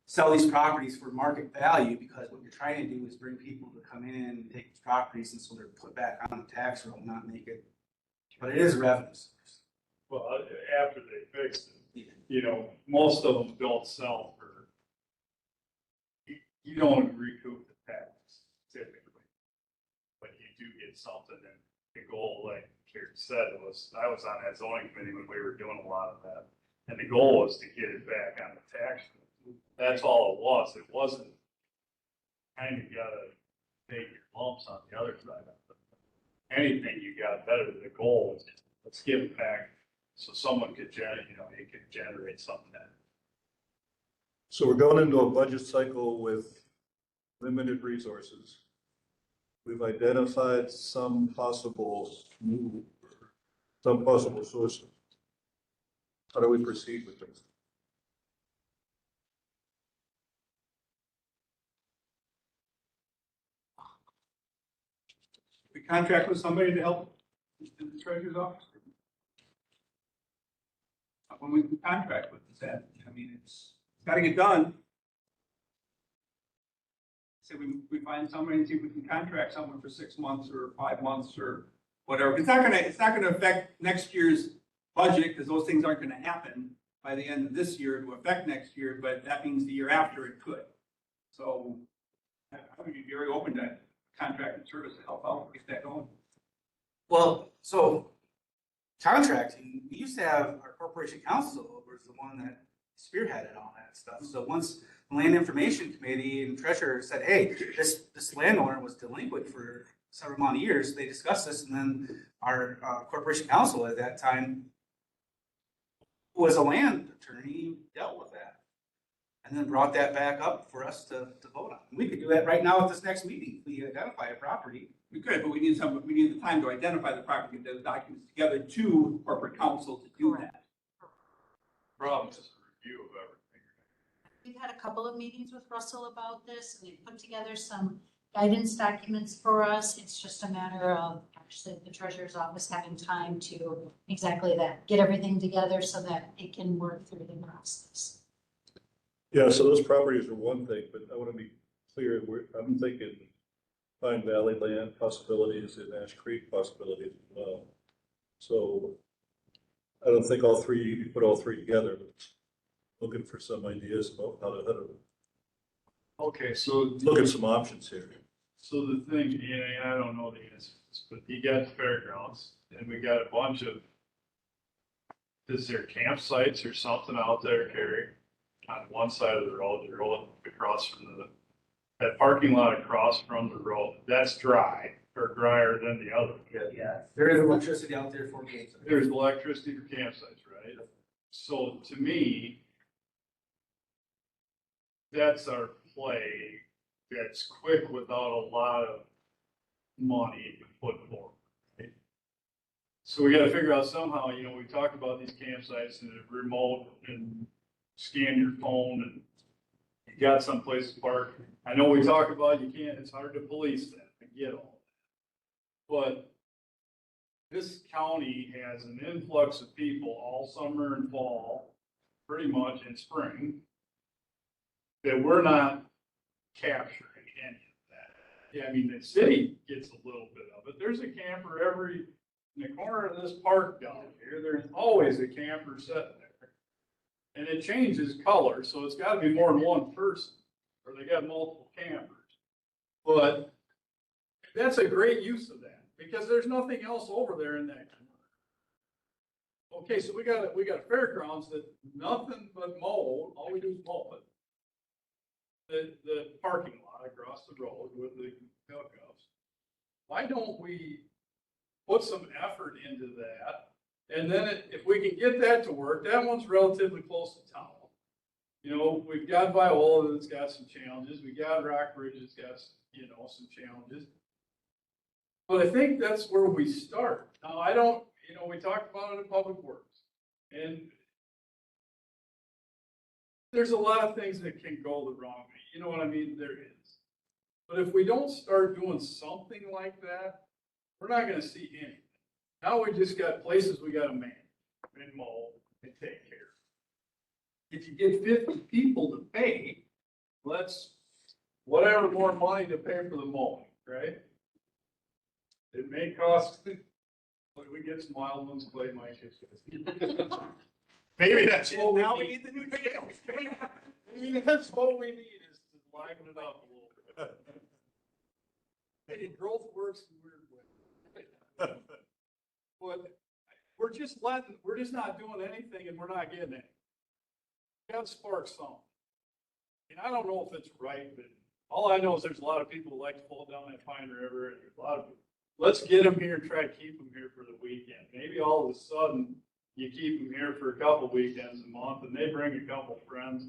Speaker 3: sell these properties for market value, because what you're trying to do is bring people to come in and take these properties, and so they're put back on the tax roll, not make it. But it is a revenue source.
Speaker 8: Well, after they fixed it, most of them don't sell for, you don't recoup the tax typically, but you do get something. And the goal, like Jared said, I was on that zoning committee when we were doing a lot of that. And the goal was to get it back on the tax roll. That's all it was. It wasn't kind of gotta take your lumps on the other side of it. Anything you got better than the goal is let's give it back so someone could it could generate something that.
Speaker 1: So we're going into a budget cycle with limited resources. We've identified some possible sources. How do we proceed with this?
Speaker 11: We contract with somebody to help in the treasurer's office. When we contract with that, it's got to get done. So we find somebody and see if we can contract someone for 6 months or 5 months or whatever. It's not gonna affect next year's budget, because those things aren't gonna happen by the end of this year to affect next year, but that means the year after it could. So I would be very open to contracted service to help out get that going.
Speaker 3: Well, so contracting, we used to have our corporation counsel was the one that spearheaded all that stuff. So once the Land Information Committee and Treasurer said, hey, this landowner was delinquent for several amount of years, they discussed this, and then our corporation counsel at that time was a land attorney, dealt with that. And then brought that back up for us to vote on. We could do that right now at this next meeting. We identify a property.
Speaker 11: We could, but we need the time to identify the property, get those documents together to corporate counsel to do that.
Speaker 8: Problem is review of everything.
Speaker 6: We've had a couple of meetings with Russell about this, and they put together some guidance documents for us. It's just a matter of actually the treasurer's office having time to exactly that, get everything together so that it can work through the process.
Speaker 1: Yeah, so those properties are one thing, but I want to be clear, I'm thinking Pine Valley land possibilities and Ash Creek possibilities as well. So I don't think all three, you put all three together, but looking for some ideas about how to
Speaker 8: Okay, so.
Speaker 1: look at some options here.
Speaker 8: So the thing, and I don't know the answers, but you got the fairgrounds, and we got a bunch of, is there campsites or something out there, Carrie? On one side of the road, you're rolling across from that parking lot across from the road, that's dry, or drier than the other.
Speaker 3: Yeah. There is electricity out there for me.
Speaker 8: There's electricity for campsites, right? So to me, that's our play, that's quick without a lot of money to put forward. Right? So we gotta figure out somehow, we talked about these campsites and the remote and scan your phone and you got someplace to park. I know we talked about it's hard to police that, I get all that. But this county has an influx of people all summer and fall, pretty much in spring, that we're not capturing any of that. Yeah, I mean, the city gets a little bit of it. There's a camper in the corner of this park down here. There's always a camper sitting there. And it changes color, so it's gotta be more than one person, or they got multiple campers. But that's a great use of that, because there's nothing else over there in that corner. Okay, so we got fairgrounds that nothing but mow, all we do is mow it. The parking lot across the road with the hookups. Why don't we put some effort into that? And then if we can get that to work, that one's relatively close to town. We've got Viola that's got some challenges. We got Rockbridge that's got, some challenges. But I think that's where we start. Now, we talked about it in Public Works. And there's a lot of things that can go the wrong way. You know what I mean? There is. But if we don't start doing something like that, we're not going to see anything. Now we just got places we got to manage and mow and take care of. If you get 50 people to pay, let's whatever more money to pay for the mowing, right? It may cost, but we get some wild ones, Clay might get. Maybe that's what now we need the new jail. Maybe that's what we need is to liven it up a little bit. Hey, growth works in weird ways. But we're just not doing anything and we're not getting it. We gotta spark something. And I don't know if it's right, but all I know is there's a lot of people who like to fall down that Pine River, and there's a lot of, let's get them here and try to keep them here for the weekend. Maybe all of a sudden you keep them here for a couple weekends a month and they bring a couple friends.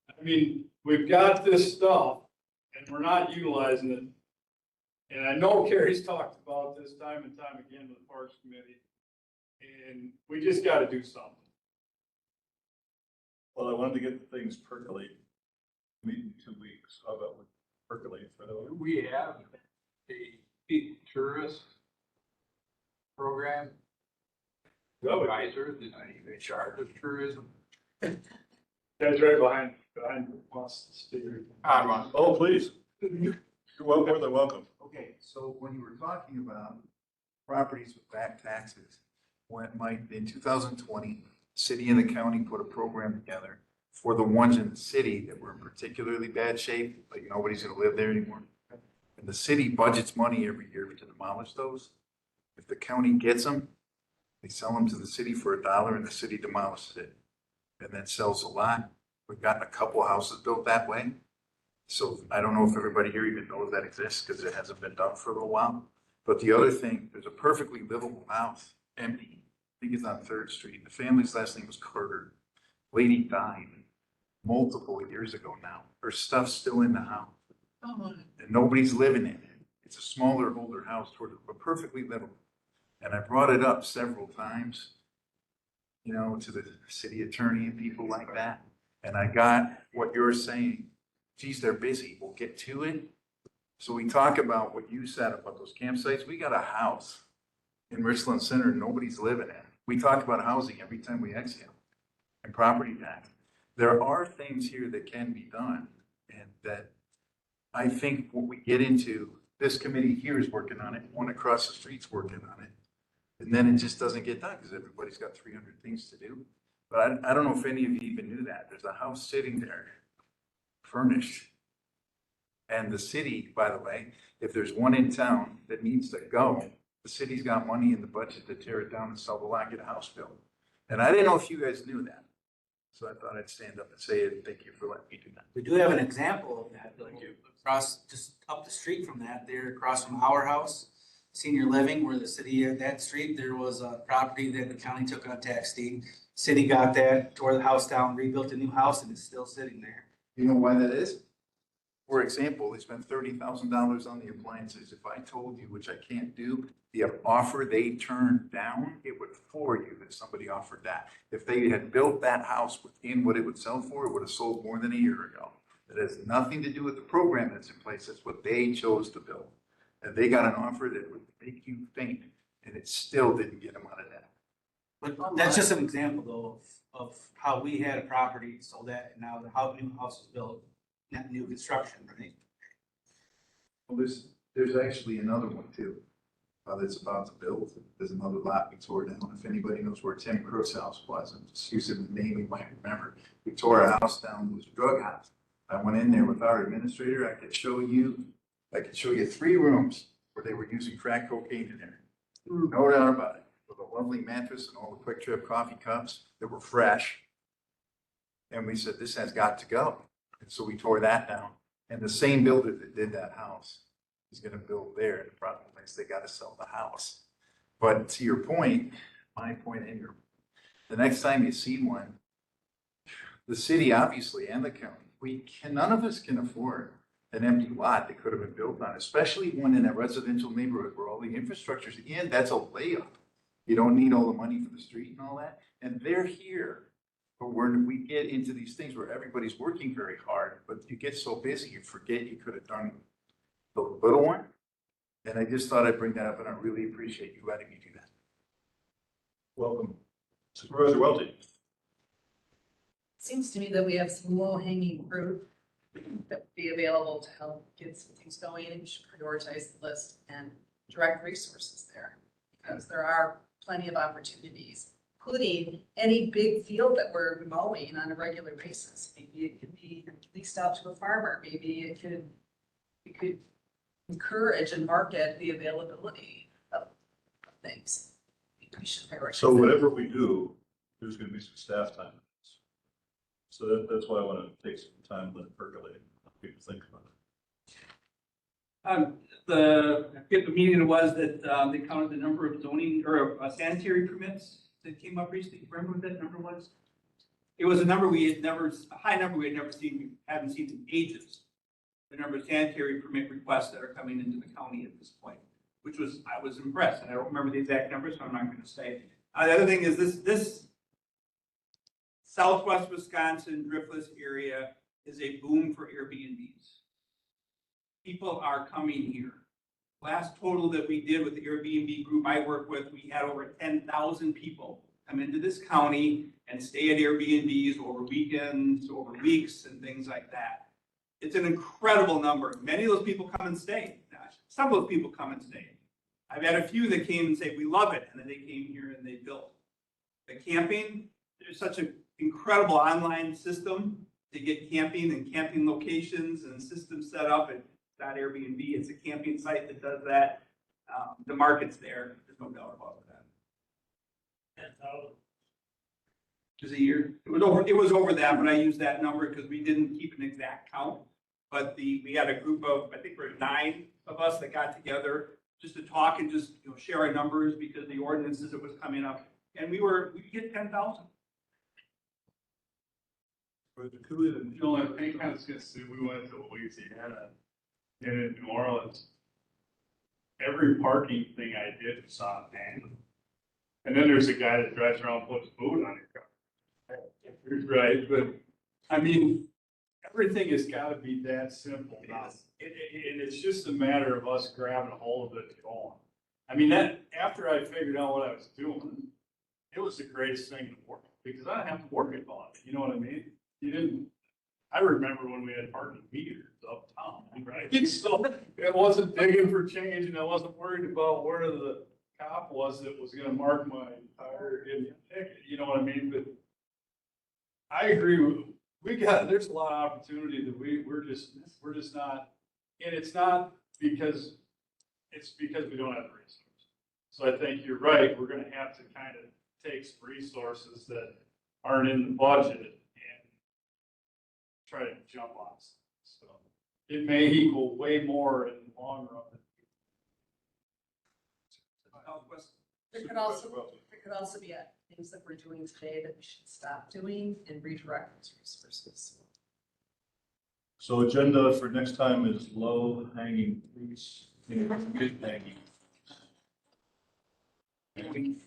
Speaker 8: I mean, we've got this stuff and we're not utilizing it. And I know Carrie's talked about this time and time again with the Parks Committee, and we just got to do something.
Speaker 1: Well, I wanted to get things percolating. Meet in 2 weeks. How about we percolate for the?
Speaker 9: We have a tourist program. Advisor, that I charge of tourism.
Speaker 8: That's right behind us.
Speaker 1: Oh, please. You're more than welcome.
Speaker 12: Okay, so when you were talking about properties with back taxes, when in 2020, city and the county put a program together for the ones in the city that were in particularly bad shape, like nobody's gonna live there anymore. And the city budgets money every year to demolish those. If the county gets them, they sell them to the city for $1 and the city demolishes it. and then sells a lot. We've gotten a couple of houses built that way. So I don't know if everybody here even knows that exists because it hasn't been done for a little while. But the other thing, there's a perfectly livable house, empty. I think it's on 3rd Street. The family's last name was Carter. Lady died multiple years ago now. Her stuff's still in the house. And nobody's living in it. It's a smaller, older house, but perfectly livable. And I brought it up several times, you know, to the city attorney and people like that. And I got what you're saying. Geez, they're busy. We'll get to it. So we talk about what you said about those campsites. We got a house in Richland Center, nobody's living in it. We talk about housing every time we exhale and property tax. There are things here that can be done, and that I think what we get into, this committee here is working on it, one across the street's working on it. And then it just doesn't get done because everybody's got 300 things to do. But I don't know if any of you even knew that. There's a house sitting there, furnished. And the city, by the way, if there's one in town that needs to go, the city's got money in the budget to tear it down and sell the lot, get a house built. And I didn't know if you guys knew that. So I thought I'd stand up and say it, and thank you for letting me do that.
Speaker 3: We do have an example of that, like across, just up the street from that, there across from our house, senior living, where the city, that street, there was a property that the county took on tax deed. City got that, tore the house down, rebuilt a new house, and it's still sitting there.
Speaker 12: You know why that is? For example, they spent $30,000 on the appliances. If I told you, which I can't do, the offer they turned down, it would floor you that somebody offered that. If they had built that house within what it would sell for, it would have sold more than a year ago. That has nothing to do with the program that's in place. That's what they chose to build. And they got an offer that would make you faint, and it still didn't get them out of that.
Speaker 3: But that's just an example though of how we had a property sold that, and now the new house is built, not new construction, right?
Speaker 12: Well, there's actually another one too, that's about to build. There's another lot we tore down. If anybody knows where Tim Crook's house was, I'm just using the name you might remember. We tore a house down, it was a drug house. I went in there with our administrator. I could show you 3 rooms where they were using crack cocaine in there. No doubt about it. With a lovely mattress and all the Quick Trip coffee cups that were fresh. And we said, this has got to go. And so we tore that down. And the same builder that did that house is going to build there. The problem is they got to sell the house. But to your point, my point and your, the next time you see one, the city obviously and the county, none of us can afford an empty lot that could have been built on, especially one in a residential neighborhood where all the infrastructure's in. That's a layup. You don't need all the money for the street and all that. And they're here. But we get into these things where everybody's working very hard, but you get so busy, you forget you could have done the little one. And I just thought I'd bring that up, and I really appreciate you letting me do that.
Speaker 1: Welcome. Supervisor Welty.
Speaker 2: Seems to me that we have some low-hanging fruit that would be available to help get some things going, and we should prioritize the list and direct resources there. Because there are plenty of opportunities, including any big field that we're mowing on a regular basis. Maybe it could be leased out to a farmer. Maybe we could encourage and market the availability of things. We should prioritize.
Speaker 1: So whatever we do, there's going to be some staff time. So that's why I want to take some time to let it percolate. People think about it.
Speaker 11: I forget the meeting it was that they counted the number of zoning or sanitary permits that came up recently. Remember what that number was? It was a number a high number we had never seen, haven't seen in ages. The number of sanitary permit requests that are coming into the county at this point, which I was impressed. And I don't remember the exact number, so I'm not going to say. The other thing is this Southwest Wisconsin Driftless area is a boom for Airbnbs. People are coming here. Last total that we did with the Airbnb group I work with, we had over 10,000 people come into this county and stay at Airbnbs over weekends, over weeks, and things like that. It's an incredible number. Many of those people come and stay. Some of those people come and stay. I've had a few that came and say, we love it, and then they came here and they built. The camping, there's such an incredible online system to get camping and camping locations and systems set up. It's not Airbnb, it's a camping site that does that. The market's there, there's no doubt about that. a year. It was over that, but I used that number because we didn't keep an exact count. But we had a group of, I think we're 9 of us that got together just to talk and just, share our numbers because the ordinances that was coming up. And we hit 10,000.
Speaker 8: The only thing I was gonna say, we went to Louisiana and in New Orleans. Every parking thing I did was on manual. And then there's a guy that drives around and puts food on your car. Right, but I mean, everything has gotta be that simple now. And it's just a matter of us grabbing a hold of it and going. I mean, after I figured out what I was doing, it was the greatest thing in the world because I didn't have to worry about it. You know what I mean? I remember when we had parking meters uptown, right? So it wasn't digging for change and I wasn't worried about where the cop was that was gonna mark my tire in the ticket, you know what I mean? But I agree, there's a lot of opportunity that we're just not, and it's not because, it's because we don't have the resources. So I think you're right, we're gonna have to kind of take some resources that aren't in the budget and try to jump on some. So it may equal way more in the long run.
Speaker 2: There could also be things that we're doing today that we should stop doing and redirect those resources.
Speaker 1: So agenda for next time is low hanging fruits and mid hanging. And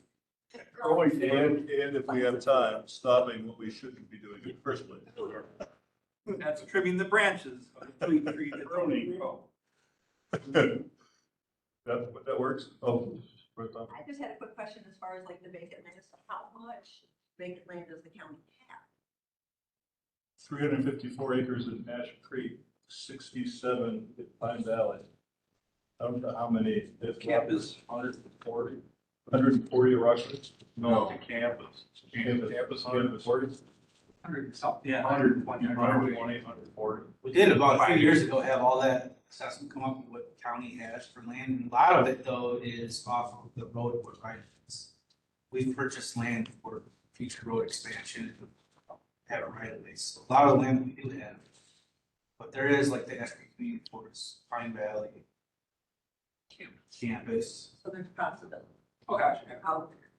Speaker 1: if we have time, stopping what we shouldn't be doing in the first place.
Speaker 11: That's trimming the branches of the tree that's only grow.
Speaker 1: That works? Oh.
Speaker 10: I just had a quick question as far as like the vacant land stuff. How much vacant land does the county have?
Speaker 1: 354 acres in Ash Creek, 67 in Pine Valley. I don't know how many.
Speaker 12: Campus.
Speaker 1: 140. 140 Russians?
Speaker 8: No, the campus. Campus
Speaker 1: 140.
Speaker 11: 100 something. Yeah.
Speaker 8: 120, 140.
Speaker 3: We did about a few years ago have all that assessment come up with what the county has for land. And a lot of it though is off of the road right. We've purchased land for future road expansion, have it right of way. So a lot of the land we do have. But there is like the Ash Creek Community Forest, Pine Valley, campus.
Speaker 10: So there's a possibility.
Speaker 11: Oh, gosh.
Speaker 10: Out there.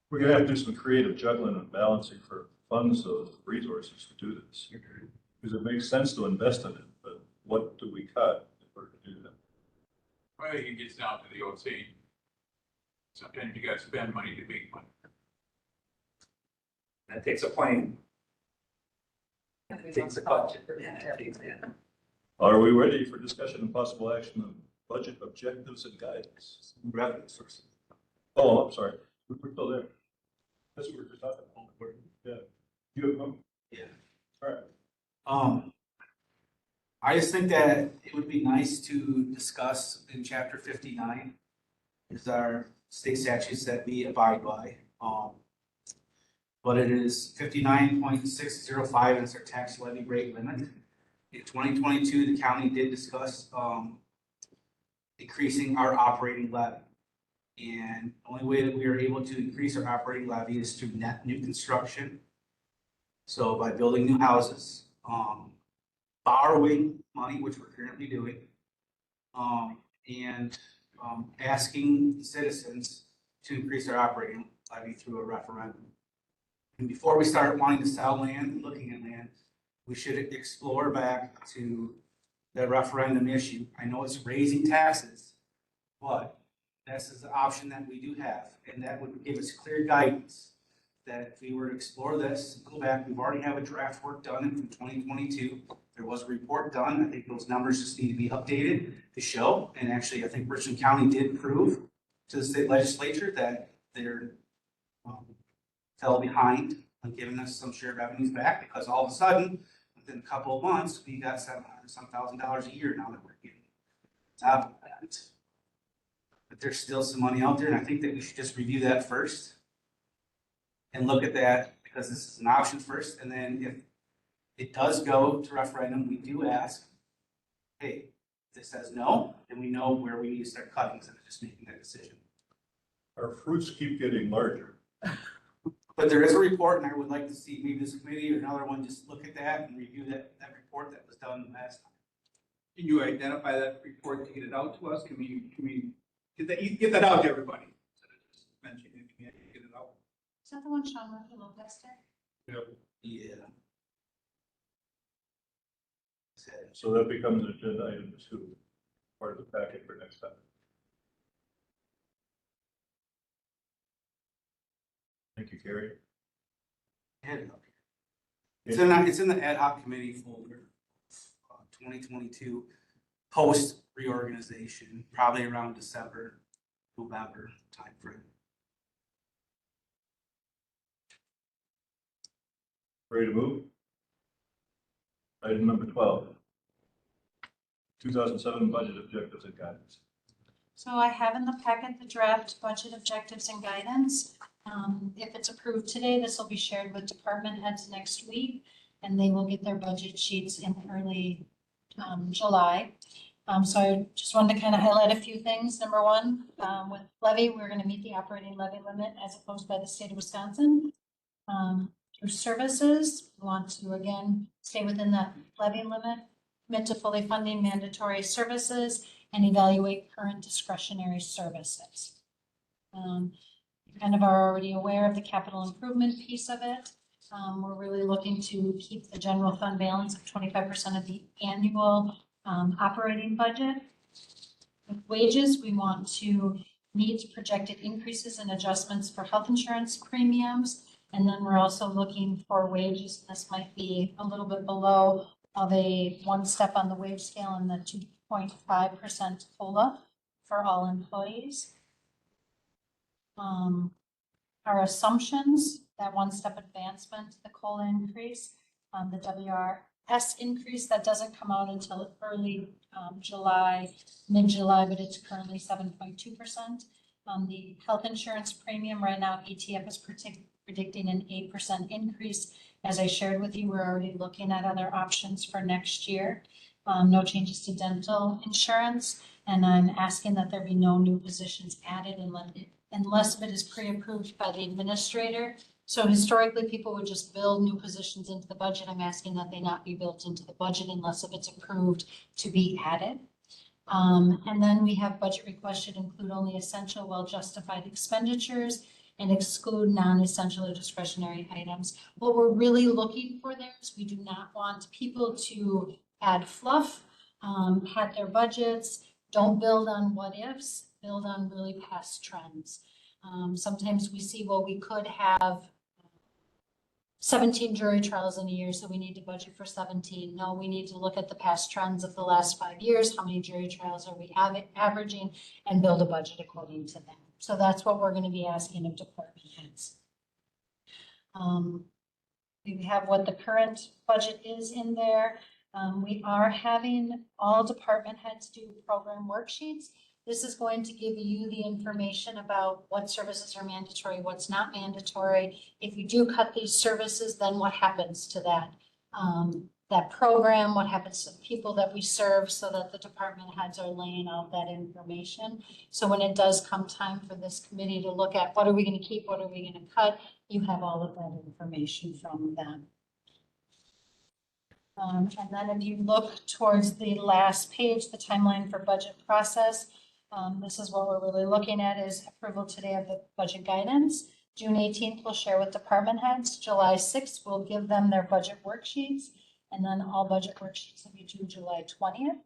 Speaker 1: We're gonna have to do some creative juggling and balancing for funds of resources to do this. Because it makes sense to invest in it, but what do we cut if we're to do that?
Speaker 13: Well, it gets down to the old saying, sometimes you gotta spend money to make money.
Speaker 9: That takes a plan. Takes a budget.
Speaker 1: Are we ready for discussion and possible action on budget objectives and guidance?
Speaker 3: Revenue sources.
Speaker 1: Oh, I'm sorry. We're still there. That's what we're just talking about. Yeah. You have them?
Speaker 3: Yeah.
Speaker 1: All right.
Speaker 3: I just think that it would be nice to discuss in chapter 59 is our state statutes that we abide by. But it is 59.605 and it's our tax levy rate limit. In 2022, the county did discuss decreasing our operating levy. And the only way that we are able to increase our operating levy is through net new construction. So by building new houses, borrowing money, which we're currently doing, and asking citizens to increase their operating levy through a referendum. And before we start wanting to sell land and looking at land, we should explore back to the referendum issue. I know it's raising taxes, but this is the option that we do have, and that would give us clear guidance that if we were to explore this, go back, we've already have a draft work done from 2022. There was a report done. I think those numbers just need to be updated to show. And actually, I think Richland County did prove to the state legislature that they're fell behind on giving us some shared revenues back because all of a sudden, within a couple of months, we got $700,000 a year now that we're getting top of that. But there's still some money out there, and I think that we should just review that first and look at that because this is an option first. And then if it does go to referendum, we do ask, hey, if this says no, then we know where we need to start cutting instead of just making that decision.
Speaker 1: Our fruits keep getting larger.
Speaker 3: But there is a report, and I would like to see maybe this committee or another one just look at that and review that report that was done last time.
Speaker 11: Can you identify that report to get it out to us? Can we get that out to everybody? Instead of just mentioning it, can you get it out?
Speaker 6: Is that the one Sean Murphy looked at?
Speaker 3: Yeah.
Speaker 1: So that becomes agenda item 2, part of the packet for next time. Thank you, Gary.
Speaker 3: Had it up here. It's in the ad hoc committee folder, 2022, post reorganization, probably around December, November timeframe.
Speaker 1: Ready to move? Item number 12. 2007 budget objectives and guidance.
Speaker 6: So I have in the packet the draft budget objectives and guidance. If it's approved today, this will be shared with department heads next week, and they will get their budget sheets in early July. So I just wanted to kind of highlight a few things. Number one, with levy, we're going to meet the operating levy limit as opposed by the state of Wisconsin. Through services, we want to again stay within that levy limit, commit to fully funding mandatory services, and evaluate current discretionary services. You kind of are already aware of the capital improvement piece of it. We're really looking to keep the general fund balance of 25% of the annual operating budget. With wages, we want to meet projected increases and adjustments for health insurance premiums. And then we're also looking for wages. This might be a little bit below of a one step on the wage scale and the 2.5% COLA for all employees. Our assumptions, that one step advancement, the COLA increase, the WRS increase, that doesn't come out until early July, mid-July, but it's currently 7.2%. The health insurance premium right now, ETF is predicting an 8% increase. As I shared with you, we're already looking at other options for next year. No changes to dental insurance, and I'm asking that there be no new positions added unless it is pre-approved by the administrator. So historically, people would just build new positions into the budget. I'm asking that they not be built into the budget unless if it's approved to be added. And then we have budget requests should include only essential, well-justified expenditures and exclude non-essential or discretionary items. What we're really looking for there is we do not want people to add fluff, pad their budgets, don't build on what ifs, build on really past trends. Sometimes we see, well, we could have 17 jury trials in a year, so we need to budget for 17. No, we need to look at the past trends of the last 5 years. How many jury trials are we averaging, and build a budget according to them. So that's what we're going to be asking of department heads. We have what the current budget is in there. We are having all department heads do program worksheets. This is going to give you the information about what services are mandatory, what's not mandatory. If you do cut these services, then what happens to that? That program, what happens to the people that we serve, so that the department heads are laying out that information. So when it does come time for this committee to look at what are we going to keep, what are we going to cut, you have all of that information from them. And then if you look towards the last page, the timeline for budget process, this is what we're really looking at is approval today of the budget guidance. June 18th, we'll share with department heads. July 6th, we'll give them their budget worksheets. And then all budget worksheets will be due July 20th.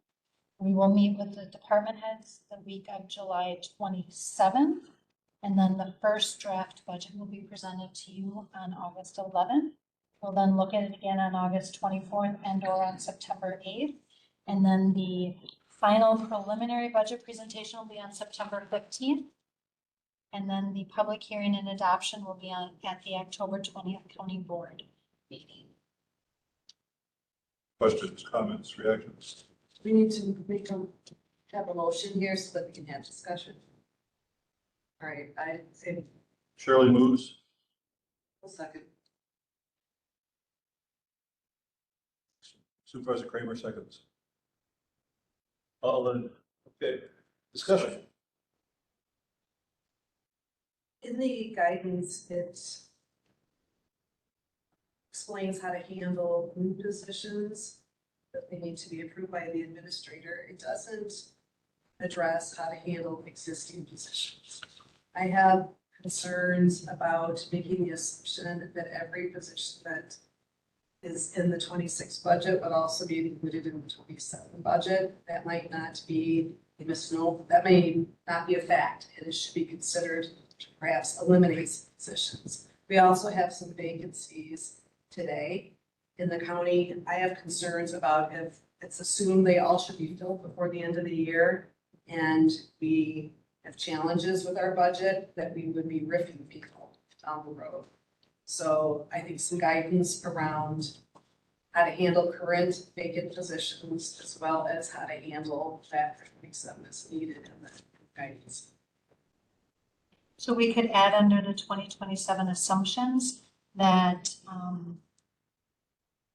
Speaker 6: We will meet with the department heads the week of July 27th. And then the first draft budget will be presented to you on August 11th. We'll then look at it again on August 24th and or on September 8th. And then the final preliminary budget presentation will be on September 15th. And then the public hearing and adoption will be at the October 20th county board meeting.
Speaker 1: Questions, comments, reactions?
Speaker 2: We need to have a motion here so that we can have discussion. All right, I say.
Speaker 1: Shirley moves.
Speaker 2: A second.
Speaker 1: Supervisor Kramer seconds. All in, okay, discussion.
Speaker 2: In the guidance, explains how to handle new positions that they need to be approved by the administrator. It doesn't address how to handle existing positions. I have concerns about making the assumption that every position that is in the 26 budget would also be included in the 27 budget. That might not be a misnomer. That may not be a fact, and it should be considered to perhaps eliminate some positions. We also have some vacancies today in the county. I have concerns about if it's assumed they all should be filled before the end of the year, and we have challenges with our budget, that we would be riffing people down the road. So I think some guidance around how to handle current vacant positions as well as how to handle that for 27 is needed in the guidance.
Speaker 6: So we could add under the 2027 assumptions that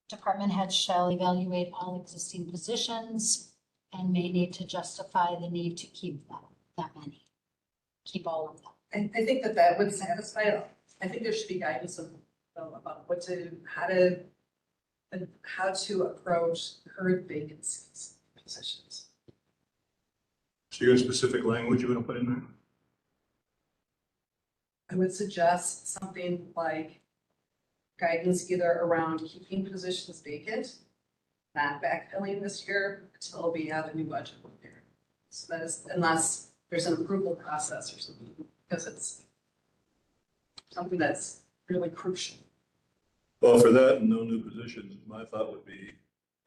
Speaker 6: department heads shall evaluate all existing positions and may need to justify the need to keep that many, keep all of them.
Speaker 2: I think that would satisfy it. I think there should be guidance about how to approach current vacancies, positions.
Speaker 1: So you have specific language you want to put in there?
Speaker 2: I would suggest something like guidance either around keeping positions vacant, not backfilling this year until we have a new budget prepared. So that is, unless there's an approval process or something, because it's something that's really crucial.
Speaker 1: Well, for that, no new positions, my thought would be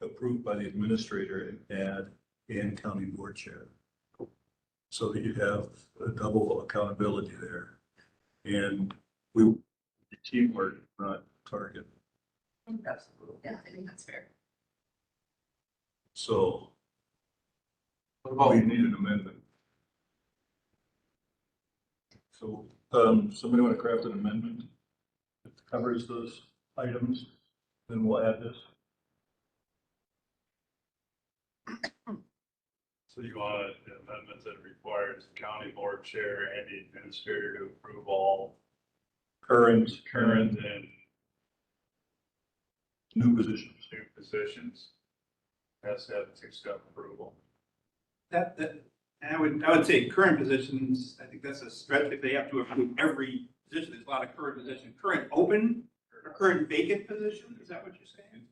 Speaker 1: approved by the administrator and add and county board chair. So that you have a double accountability there. And we, teamwork, not target.
Speaker 2: Absolutely. Yeah, I think that's fair.
Speaker 1: So
Speaker 3: What about,
Speaker 1: we need an amendment. So, somebody want to craft an amendment that covers those items, then we'll add this.
Speaker 8: So you want an amendment that requires the county board chair and the administrator to approve all
Speaker 1: Current
Speaker 8: and
Speaker 1: new positions.
Speaker 8: new positions. Has to have a two-step approval.
Speaker 11: That, and I would say current positions, I think that's a stretch if they have to approve every position. There's a lot of current positions, current open or current vacant position. Is that what you're saying?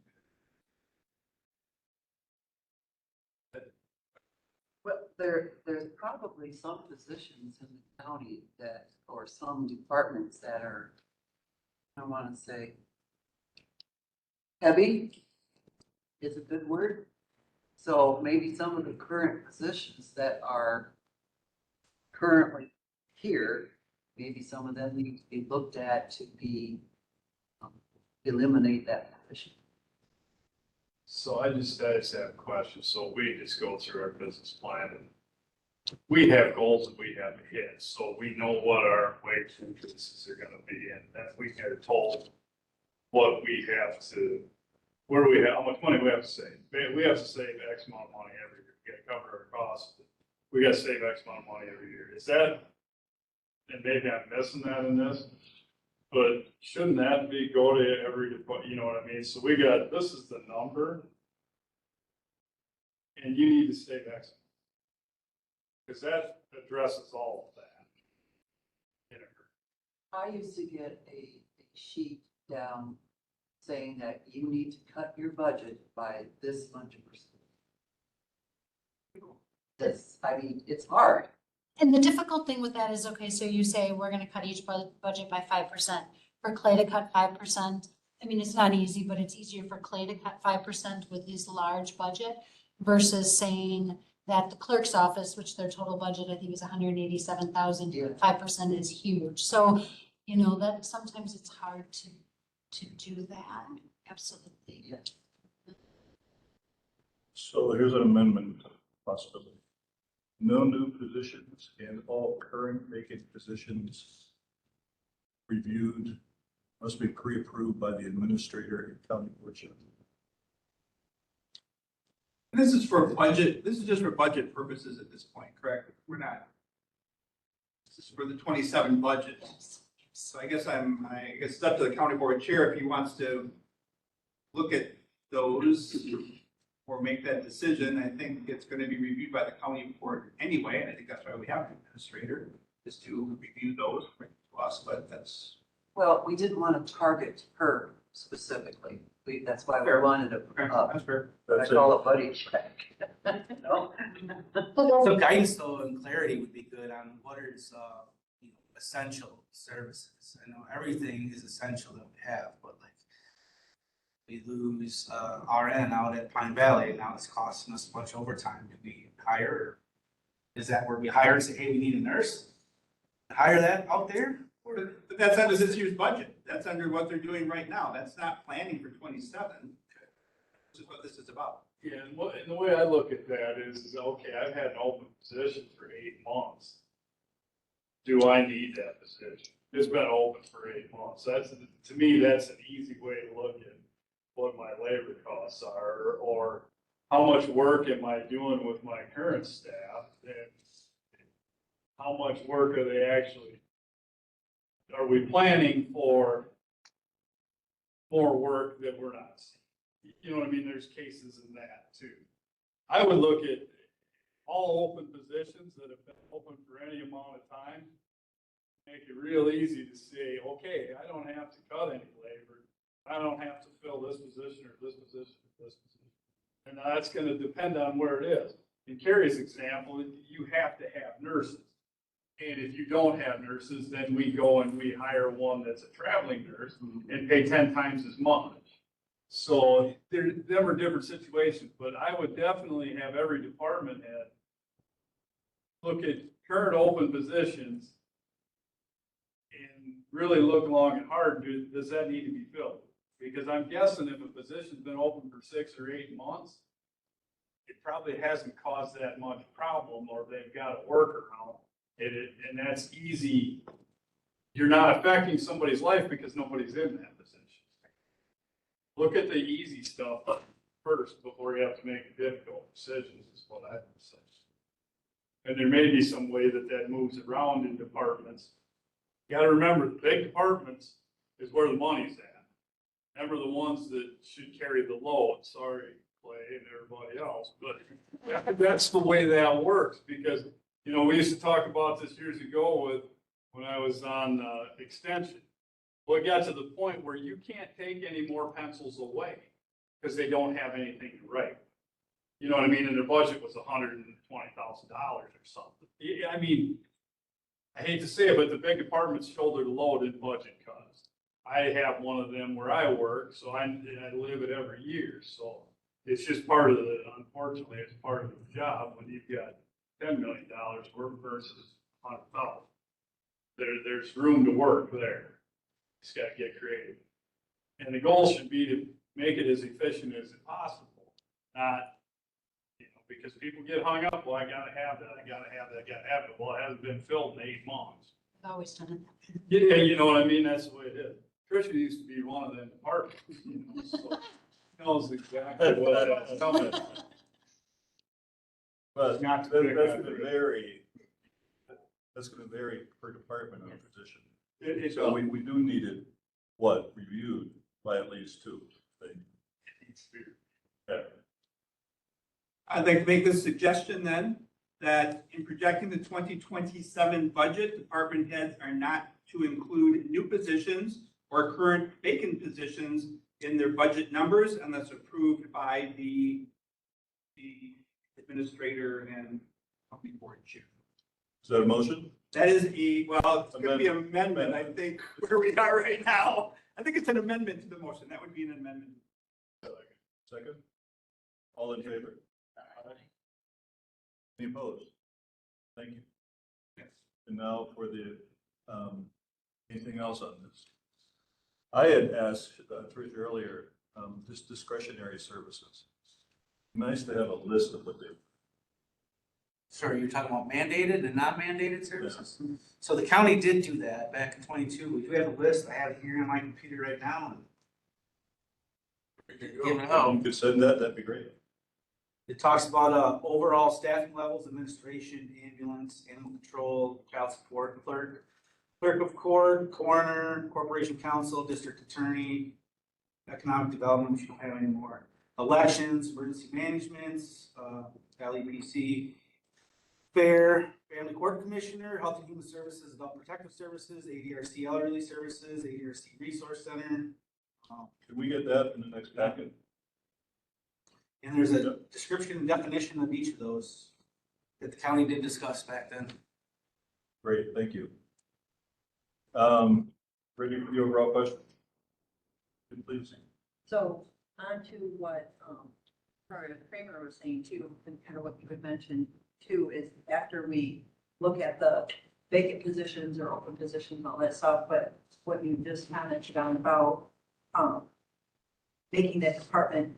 Speaker 14: Well, there's probably some positions in the county that, or some departments that are, I want to say, heavy is a good word. So maybe some of the current positions that are currently here, maybe some of them need to be looked at to be, eliminate that position.
Speaker 8: So I just have a question. So we just go through our business plan and we have goals that we have to hit. So we know what our wage increases are gonna be, and that we are told what we have to, where we have, how much money we have to save. We have to save X amount of money every year. We gotta cover our costs. We gotta save X amount of money every year. Is that, and maybe I'm missing that in this, but shouldn't that be go to every, you know what I mean? So we got, this is the number. And you need to save X. Because that addresses all of that.
Speaker 14: I used to get a sheet down saying that you need to cut your budget by this much %. That's, I mean, it's hard.
Speaker 6: And the difficult thing with that is, okay, so you say we're gonna cut each budget by 5%. For Clay to cut 5%, I mean, it's not easy, but it's easier for Clay to cut 5% with his large budget versus saying that the clerk's office, which their total budget, I think is 187,000,
Speaker 14: Yeah.
Speaker 6: 5% is huge. So, you know, that sometimes it's hard to do that. Absolutely.
Speaker 14: Yeah.
Speaker 1: So here's an amendment possibility. No new positions and all current vacant positions reviewed must be pre-approved by the administrator and county board chair.
Speaker 11: This is for budget, this is just for budget purposes at this point, correct? We're not. This is for the 27 budget.
Speaker 6: Yes.
Speaker 11: So I guess I guess it's up to the county board chair if he wants to look at those or make that decision. I think it's gonna be reviewed by the county board anyway, and I think that's why we have an administrator, is to review those, bring to us, but that's.
Speaker 14: Well, we didn't want to target her specifically. That's why we wanted to,
Speaker 11: That's fair.
Speaker 14: I
Speaker 1: That's
Speaker 14: call it buddy check. No?
Speaker 3: So guidance though and clarity would be good on what is, essential services. I know everything is essential that we have, but like we lose, RN out at Pine Valley, now it's costing us much overtime. Do we hire? Is that where we hire and say, hey, we need a nurse? Hire that out there?
Speaker 11: But that's under this year's budget. That's under what they're doing right now. That's not planning for 27. This is what this is about.
Speaker 8: Yeah, and the way I look at that is okay, I've had an open position for 8 months. Do I need that position? It's been open for 8 months. To me, that's an easy way to look at what my labor costs are, or how much work am I doing with my current staff, and how much work are they actually, are we planning for more work that we're not seeing? You know what I mean? There's cases in that too. I would look at all open positions that have been open for any amount of time. Make it real easy to say, okay, I don't have to cut any labor. I don't have to fill this position or this position or this position. And that's gonna depend on where it is. In Carrie's example, you have to have nurses. And if you don't have nurses, then we go and we hire one that's a traveling nurse and pay 10 times as much. So there are different situations, but I would definitely have every department head look at current open positions and really look long and hard, does that need to be filled? Because I'm guessing if a position's been open for 6 or 8 months, it probably hasn't caused that much problem, or they've got a workaround. And that's easy. You're not affecting somebody's life because nobody's in that position. Look at the easy stuff first before you have to make difficult decisions, is what I would say. And there may be some way that moves around in departments. You gotta remember, the big departments is where the money's at. Remember the ones that should carry the load. Sorry, Clay and everybody else, but that's the way that works, because we used to talk about this years ago when I was on extension. Well, it got to the point where you can't take any more pencils away because they don't have anything to write. You know what I mean? And their budget was $120,000 or something. I mean, I hate to say it, but the big departments shoulder the load in budget cuts. I have one of them where I work, so I live it every year. So it's just part of unfortunately, it's part of the job when you've got $10 million work versus $100,000. There's room to work there. Just gotta get creative. And the goal should be to make it as efficient as possible, not, because people get hung up, well, I gotta have that, I gotta have that, I gotta have it. Well, it hasn't been filled in 8 months.
Speaker 6: I've always done it.
Speaker 8: Yeah, you know what I mean? That's the way it is. Tricia used to be one of them departments, so knows exactly what that's coming.
Speaker 1: But
Speaker 8: Not to
Speaker 1: that's
Speaker 8: pick
Speaker 1: gonna
Speaker 8: on her.
Speaker 1: vary, that's gonna vary per department or position.
Speaker 8: It
Speaker 1: So we do need it, reviewed by at least 2.
Speaker 8: needs to be
Speaker 1: Yeah.
Speaker 11: I'd like to make this suggestion then, that in projecting the 2027 budget, department heads are not to include new positions or current vacant positions in their budget numbers unless approved by the administrator and company board chair.
Speaker 1: Is that a motion?
Speaker 11: That is it's gonna be amendment, I think, where we are right now. I think it's an amendment to the motion. That would be an amendment.
Speaker 1: Second? All in favor? Any opposed? Thank you.
Speaker 11: Yes.
Speaker 1: And now for the, anything else on this? I had asked Tricia earlier, just discretionary services. Nice to have a list of what they.
Speaker 3: Sure, you're talking about mandated and not mandated services? So the county did do that back in 22. We do have a list. I have it here on my computer right now. Give it out.
Speaker 1: You could send that, that'd be great.
Speaker 3: It talks about overall staffing levels, administration, ambulance, animal control, child support, clerk of court, coroner, corporation counsel, district attorney, economic development, which you don't have anymore. Elections, emergency management, Valley PC, Fair, Family Court Commissioner, Health and Human Services, Adult Protective Services, ADRC Elderly Services, ADRC Resource Center.
Speaker 1: Can we get that in the next packet?
Speaker 3: And there's a description and definition of each of those that the county did discuss back then.
Speaker 1: Great, thank you. Ready for the overall question? Please.
Speaker 10: So on to what, Kramer was saying too, and kind of what you had mentioned too, is after we look at the vacant positions or open positions and all that stuff, but what you just commented on about, making that department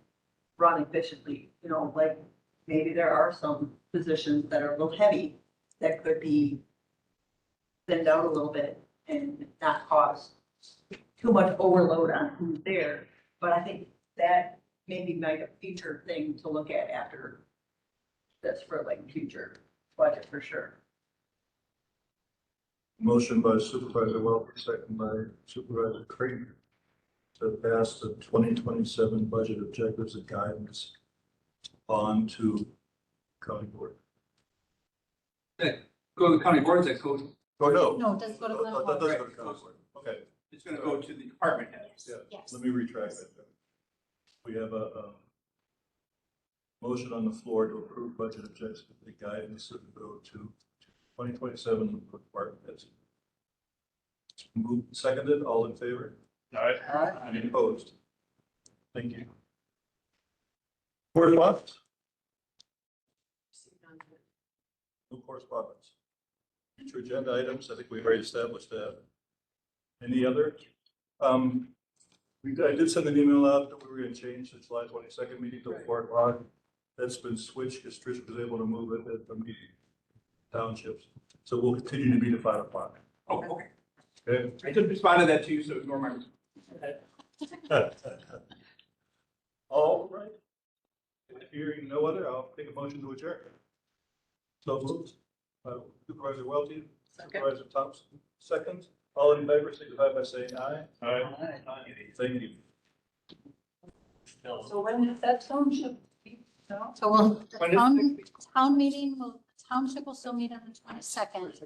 Speaker 10: run efficiently, you know, like maybe there are some positions that are a little heavy that could be thinned out a little bit and not cause too much overload on who's there. But I think that maybe might a future thing to look at after this for like future budget for sure.
Speaker 1: Motion by Supervisor Welker, second by Supervisor Kramer to pass the 2027 budget objectives and guidance on to county board.
Speaker 11: Go to the county boards, that goes,
Speaker 1: Or no?
Speaker 6: No, it does go to the
Speaker 1: That does go to county board. Okay,
Speaker 11: it's gonna go to the department heads.
Speaker 1: yeah,
Speaker 6: Yes.
Speaker 1: let me retract that. Then. We have a motion on the floor to approve budget objectives and guidance that go to 2027 department heads. Moved and seconded, all in favor? Any opposed? Thank you. Correspondence? No correspondence. Future agenda items, I think we've already established that. Any other? I did send an email out that we were going to change the July 22nd meeting to 4 o'clock. That's been switched because Trish was able to move it at the meeting townships. So we'll continue to meet at 5 o'clock.
Speaker 11: Oh, okay.
Speaker 1: Okay.
Speaker 11: I just responded to that too, so ignore my.
Speaker 1: All right. Hearing no other, I'll take a motion to adjourn. So moved. Supervisor Welty, Supervisor Thompson, second. All in favor, signify by saying aye. Aye. Thank you.
Speaker 10: So when is that township?
Speaker 6: So will, the
Speaker 11: When is
Speaker 6: town meeting will, township will still meet on the 22nd.